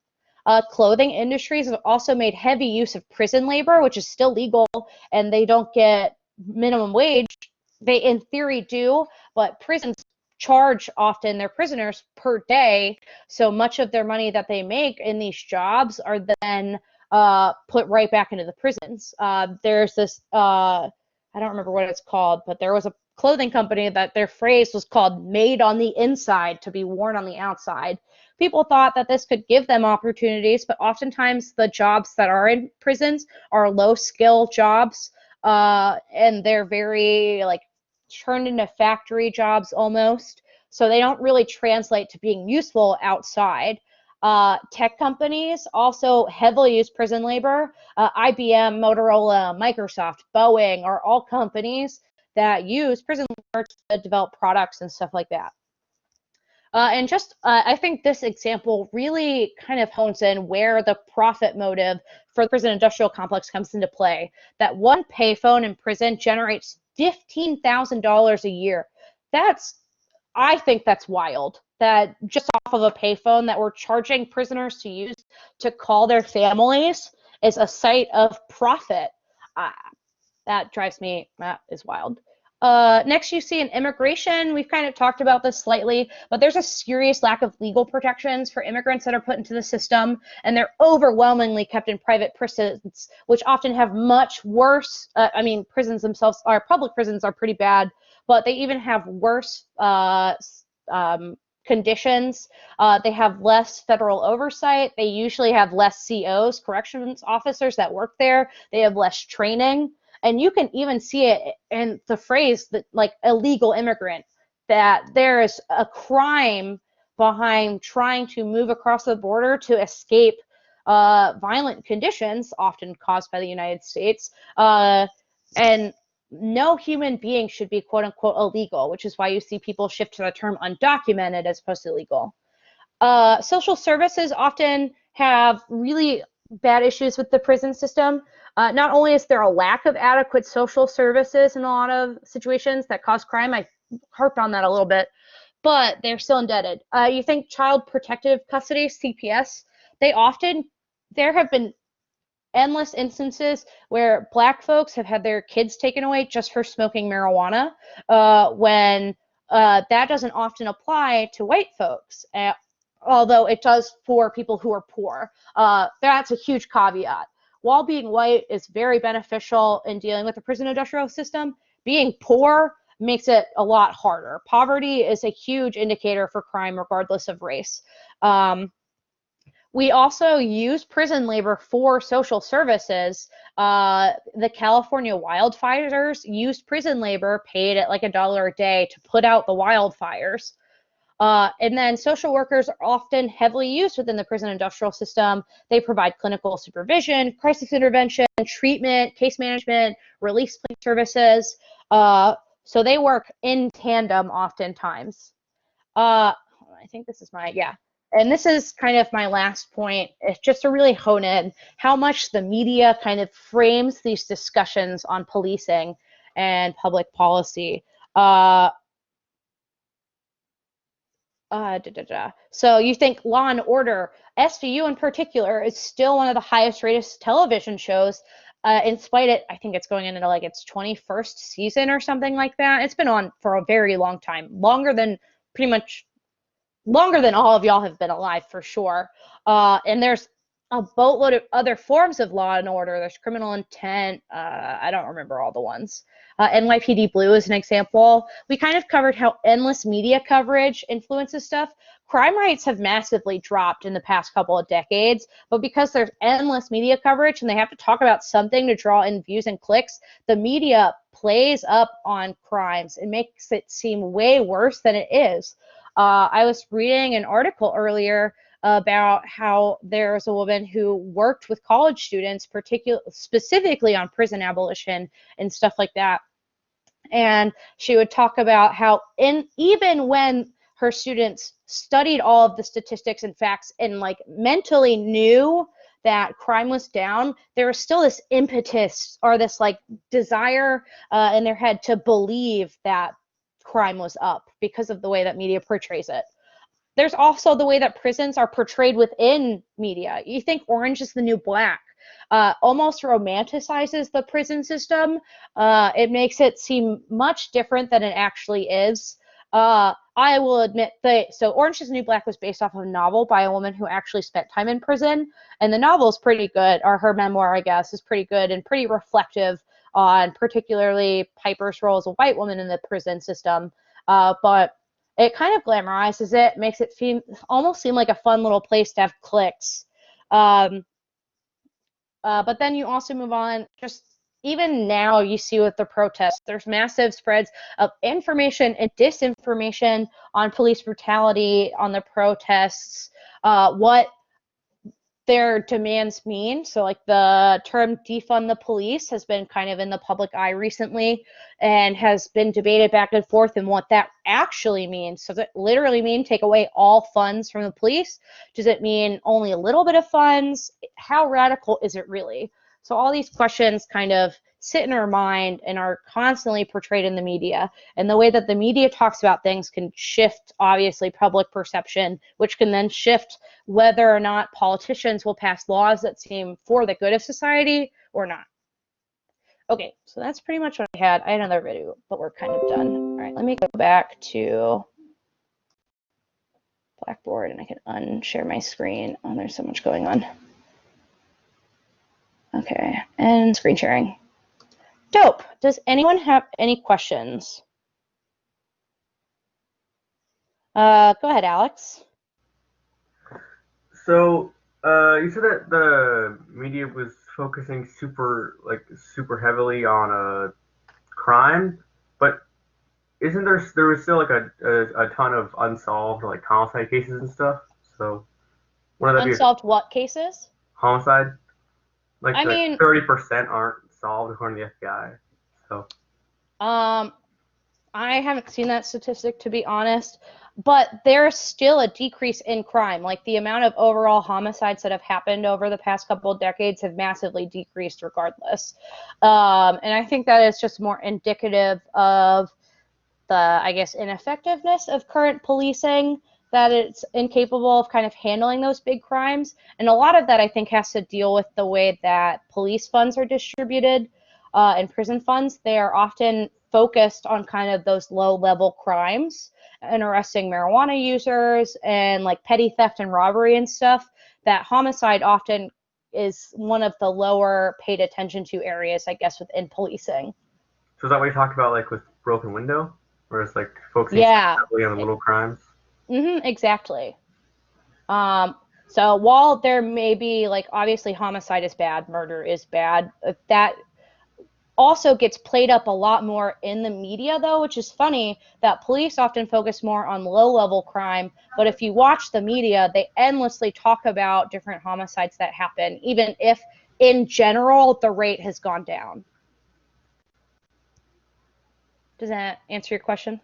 Clothing industries have also made heavy use of prison labor, which is still legal, and they don't get minimum wage. They, in theory, do, but prisons charge often their prisoners per day, so much of their money that they make in these jobs are then put right back into the prisons. There's this, I don't remember what it's called, but there was a clothing company that their phrase was called "made on the inside to be worn on the outside." People thought that this could give them opportunities, but oftentimes the jobs that are in prisons are low-skill jobs, and they're very like turned into factory jobs almost. So they don't really translate to being useful outside. Tech companies also heavily use prison labor. IBM, Motorola, Microsoft, Boeing are all companies that use prison labor to develop products and stuff like that. And just, I think this example really kind of hones in where the profit motive for the prison industrial complex comes into play. That one payphone in prison generates $15,000 a year. I think that's wild. That just off of a payphone that we're charging prisoners to use to call their families is a site of profit. That drives me, that is wild. Next, you see in immigration, we've kind of talked about this slightly, but there's a serious lack of legal protections for immigrants that are put into the system, and they're overwhelmingly kept in private prisons, which often have much worse, prisons themselves, public prisons are pretty bad, but they even have worse conditions. They have less federal oversight. They usually have less COs, corrections officers that work there. They have less training. And you can even see it in the phrase that, like, illegal immigrant, that there is a crime behind trying to move across the border to escape violent conditions, often caused by the United States. And no human being should be quote unquote illegal, which is why you see people shift to the term undocumented as opposed to illegal. Social services often have really bad issues with the prison system. Not only is there a lack of adequate social services in a lot of situations that cause crime, I harped on that a little bit, but they're still indebted. You think Child Protective Custody, CPS, there have been endless instances where Black folks have had their kids taken away just for smoking marijuana, when that doesn't often apply to white folks, although it does for people who are poor. That's a huge caveat. While being white is very beneficial in dealing with the prison industrial system, being poor makes it a lot harder. Poverty is a huge indicator for crime regardless of race. We also use prison labor for social services. The California wildfires used prison labor paid at like $1 a day to put out the wildfires. And then social workers are often heavily used within the prison industrial system. They provide clinical supervision, crisis intervention, treatment, case management, release services. So they work in tandem oftentimes. I think this is yeah. And this is kind of my last point. It's just to really hone in how much the media kind of frames these discussions on policing and public policy. So you think Law and Order, SVU in particular, is still one of the highest rated television shows. In spite of, I think it's going into like its 21st season or something like that. It's been on for a very long time, longer than all of y'all have been alive for sure. And there's a boatload of other forms of Law and Order. There's Criminal Intent. I don't remember all the ones. NYPD Blue is an example. We kind of covered how endless media coverage influences stuff. Crime rates have massively dropped in the past couple of decades, but because there's endless media coverage and they have to talk about something to draw in views and clicks, the media plays up on crimes and makes it seem way worse than it is. I was reading an article earlier about how there's a woman who worked with college students, specifically on prison abolition and stuff like that. And she would talk about how even when her students studied all of the statistics and facts and like mentally knew that crime was down, there was still this impetus or this like desire in their head to believe that crime was up because of the way that media portrays it. There's also the way that prisons are portrayed within media. You think Orange is the New Black almost romanticizes the prison system. It makes it seem much different than it actually is. I will admit that, so Orange is the New Black was based off of a novel by a woman who actually spent time in prison, and the novel is pretty good, or her memoir, I guess, is pretty good and pretty reflective on particularly Piper's role as a white woman in the prison system. But it kind of glamorizes it, makes it almost seem like a fun little place to have clicks. But then you also move on, just even now you see with the protests, there's massive spreads of information and disinformation on police brutality, on the protests, what their demands mean. So like the term defund the police has been kind of in the public eye recently and has been debated back and forth and what that actually means. So does it literally mean take away all funds from the police? Does it mean only a little bit of funds? How radical is it really? So all these questions kind of sit in our mind and are constantly portrayed in the media. And the way that the media talks about things can shift, obviously, public perception, which can then shift whether or not politicians will pass laws that seem for the good of society or not. Okay, so that's pretty much what I had. I had another video, but we're kind of done. All right, let me go back to Blackboard and I can unshare my screen. Oh, there's so much going on. Okay, and screen sharing. Dope. Does anyone have any questions? Go ahead, Alex. So, you said that the media was focusing super heavily on crime, but isn't there was still like a ton of unsolved like homicide cases and stuff? So, wouldn't that Unsolved what cases? Homicide? Like I mean, 30% aren't solved according to the FBI. So, I haven't seen that statistic, to be honest, but there's still a decrease in crime. Like the amount of overall homicides that have happened over the past couple of decades have massively decreased regardless. And I think that is just more indicative of the, I guess, ineffectiveness of current policing, that it's incapable of kind of handling those big crimes. And a lot of that, I think, has to deal with the way that police funds are distributed and prison funds. They are often focused on kind of those low-level crimes and arresting marijuana users and like petty theft and robbery and stuff. That homicide often is one of the lower paid attention to areas, I guess, within policing. so is that what you talked about, like with Broken Window, where it's like focusing heavily on the little crimes? Exactly. So while there may be, like, obviously homicide is bad, murder is bad, that also gets played up a lot more in the media, though, which is funny that police often focus more on low-level crime, but if you watch the media, they endlessly talk about different homicides that happen, even if, in general, the rate has gone down. Does that answer your question?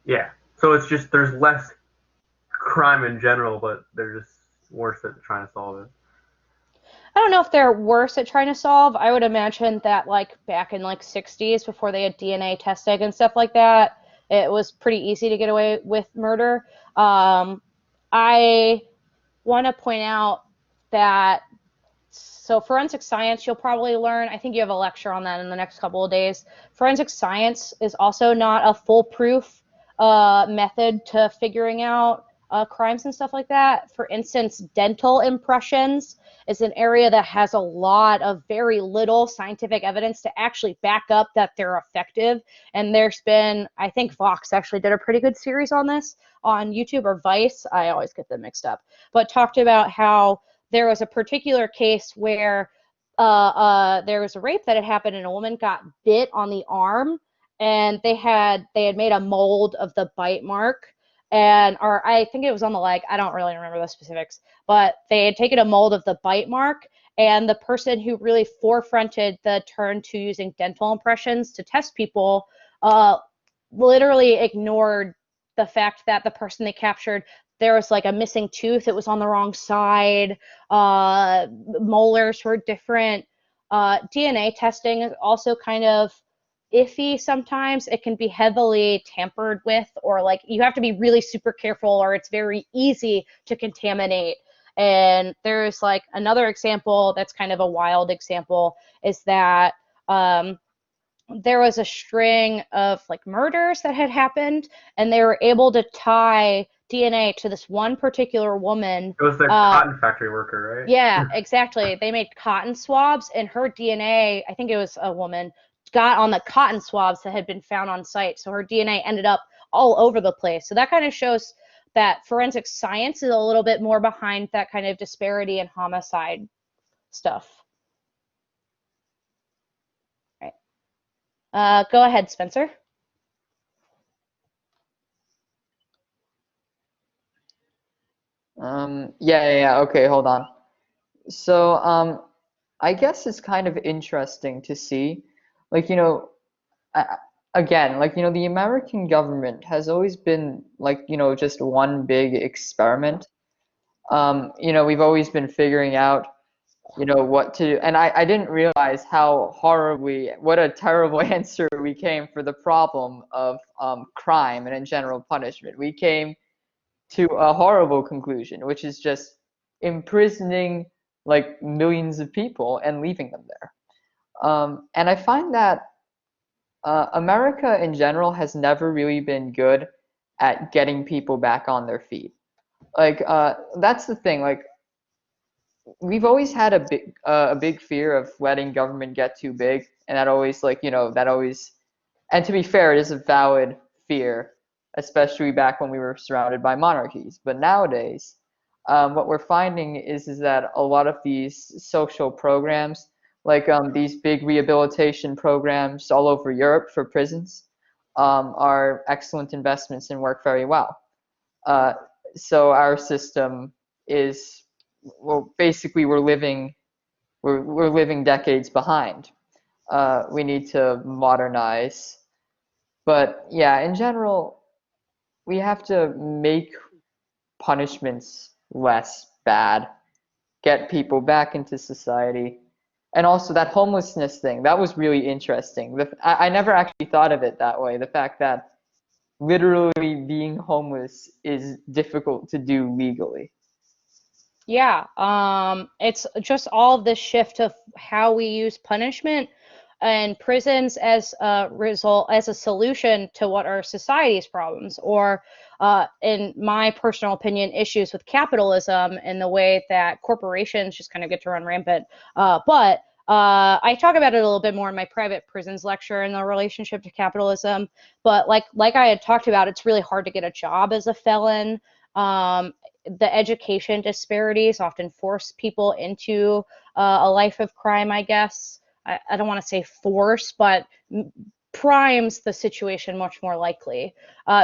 Yeah. So it's just there's less crime in general, but they're just worse at trying to solve it. I don't know if they're worse at trying to solve. I would imagine that like back in like 60s before they had DNA testing and stuff like that, it was pretty easy to get away with murder. I want to point out that so forensic science you'll probably learn. I think you have a lecture on that in the next couple of days. Forensic science is also not a foolproof method to figuring out crimes and stuff like that. For instance, dental impressions is an area that has a lot of very little scientific evidence to actually back up that they're effective. And there's been, I think Vox actually did a pretty good series on this on YouTube, or Vice. I always get them mixed up, but talked about how there was a particular case where there was a rape that had happened and a woman got bit on the arm, and they had made a mold of the bite mark, or I think it was on the leg. I don't really remember the specifics, but they had taken a mold of the bite mark, and the person who really forefronted the turn to using dental impressions to test people literally ignored the fact that the person they captured, there was like a missing tooth, it was on the wrong side, molars were different. DNA testing is also kind of iffy sometimes. It can be heavily tampered with, or like you have to be really super careful, or it's very easy to contaminate. And there's like another example that's kind of a wild example is that there was a string of like murders that had happened, and they were able to tie DNA to this one particular woman. It was the cotton factory worker, right? Yeah, exactly. They made cotton swabs, and her DNA, I think it was a woman, got on the cotton swabs that had been found on site. So her DNA ended up all over the place. So that kind of shows that forensic science is a little bit more behind that kind of disparity in homicide stuff. Go ahead, Spencer. Yeah. Okay, hold on. So, I guess it's kind of interesting to see, like, I, again, like, the American government has always been like, just one big experiment. We've always been figuring out, what to do. And I didn't realize what a terrible answer we came for the problem of crime and in general punishment. We came to a horrible conclusion, which is just imprisoning like millions of people and leaving them there. And I find that America in general has never really been good at getting people back on their feet. Like that's the thing. Like we've always had a big fear of letting government get too big, and that always that always. And to be fair, it is a valid fear, especially back when we were surrounded by monarchies. But nowadays, what we're finding is that a lot of these social programs, like these big rehabilitation programs all over Europe for prisons, are excellent investments and work very well. So our system is, well, basically we're living decades behind. We need to modernize. But yeah, in general, we have to make punishments less bad, get people back into society. And also that homelessness thing, that was really interesting. I never actually thought of it that way. The fact that literally being homeless is difficult to do legally. Yeah, it's just all of this shift of how we use punishment and prisons as a result, as a solution to what are society's problems, or in my personal opinion, issues with capitalism and the way that corporations just kind of get to run rampant. But I talk about it a little bit more in my private prisons lecture and the relationship to capitalism. But like I had talked about, it's really hard to get a job as a felon. The education disparities often force people into a life of crime, I guess. I don't want to say force, but primes the situation much more likely.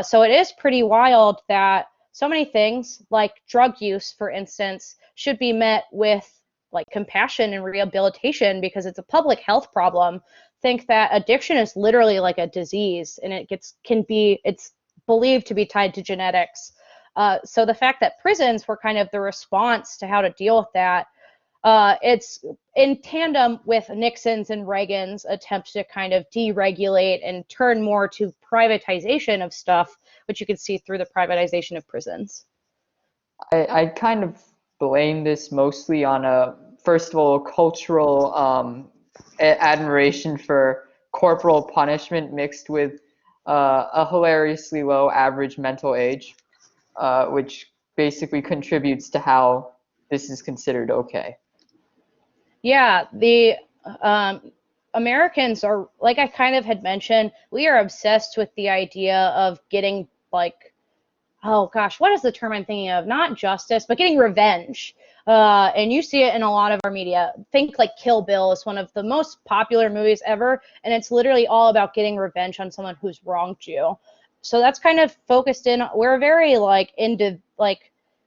So it is pretty wild that so many things, like drug use, for instance, should be met with like compassion and rehabilitation because it's a public health problem think that addiction is literally like a disease, and it's believed to be tied to genetics. So the fact that prisons were kind of the response to how to deal with that, it's in tandem with Nixon's and Reagan's attempt to kind of deregulate and turn more to privatization of stuff, which you can see through the privatization of prisons. I kind of blame this mostly on first of all, cultural admiration for corporal punishment mixed with a hilariously low average mental age, which basically contributes to how this is considered okay. Yeah, the Americans are, like I kind of had mentioned, we are obsessed with the idea of getting like, oh gosh, what is the term I'm thinking of? Not justice, but getting revenge. And you see it in a lot of our media. Think like Kill Bill is one of the most popular movies ever, and it's literally all about getting revenge on someone who's wronged you. So that's kind of focused in. We're very like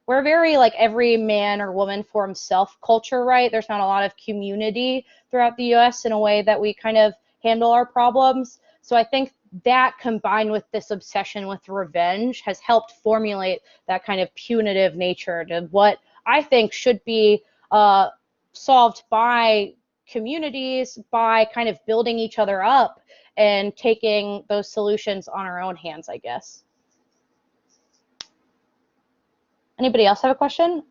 we're very like every man or woman for himself culture, right? There's not a lot of community throughout the U.S. in a way that we kind of handle our problems. So I think that combined with this obsession with revenge has helped formulate that kind of punitive nature to what I think should be solved by communities, by kind of building each other up and taking those solutions on our own hands, I guess. Anybody else have a question?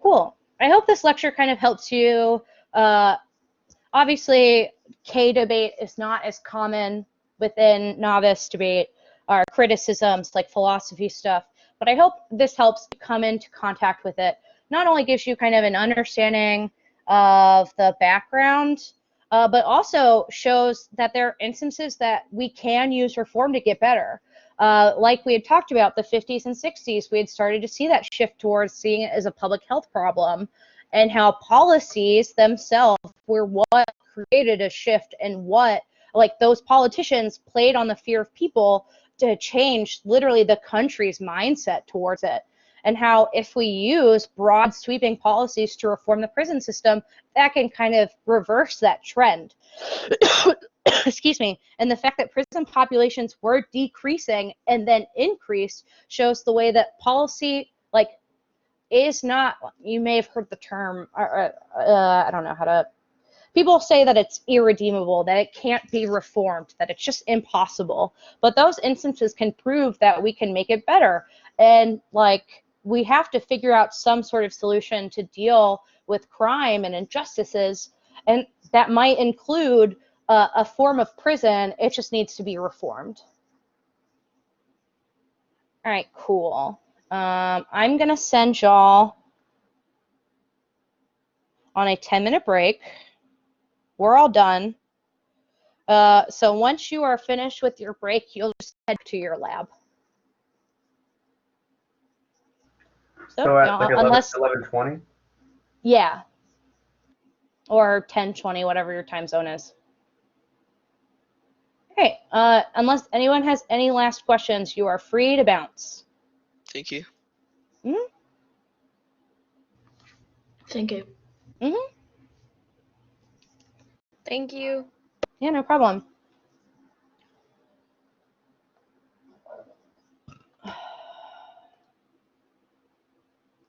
Cool. I hope this lecture kind of helps you. Obviously, K debate is not as common within novice debate or criticisms like philosophy stuff, but I hope this helps you come into contact with it. Not only gives you kind of an understanding of the background, but also shows that there are instances that we can use reform to get better. Like we had talked about the 50s and 60s, we had started to see that shift towards seeing it as a public health problem, and how policies themselves were what created a shift, and what like those politicians played on the fear of people to change literally the country's mindset towards it, and how if we use broad sweeping policies to reform the prison system, that can kind of reverse that trend. Excuse me. And the fact that prison populations were decreasing and then increased shows the way that policy like is not, you may have heard the term, I don't know how to, people say that it's irredeemable, that it can't be reformed, that it's just impossible. But those instances can prove that we can make it better. And like, we have to figure out some sort of solution to deal with crime and injustices. And that might include a form of prison. It just needs to be reformed. All right, cool. I'm going to send y'all on a 10-minute break. We're all done. So once you are finished with your break, you'll just head to your lab. So at like 11:20? Yeah. Or 10:20, whatever your time zone is. Okay. Unless anyone has any last questions, you are free to bounce. Thank you. Mm-hmm. Thank you. Mm-hmm. Thank you. Yeah, no problem.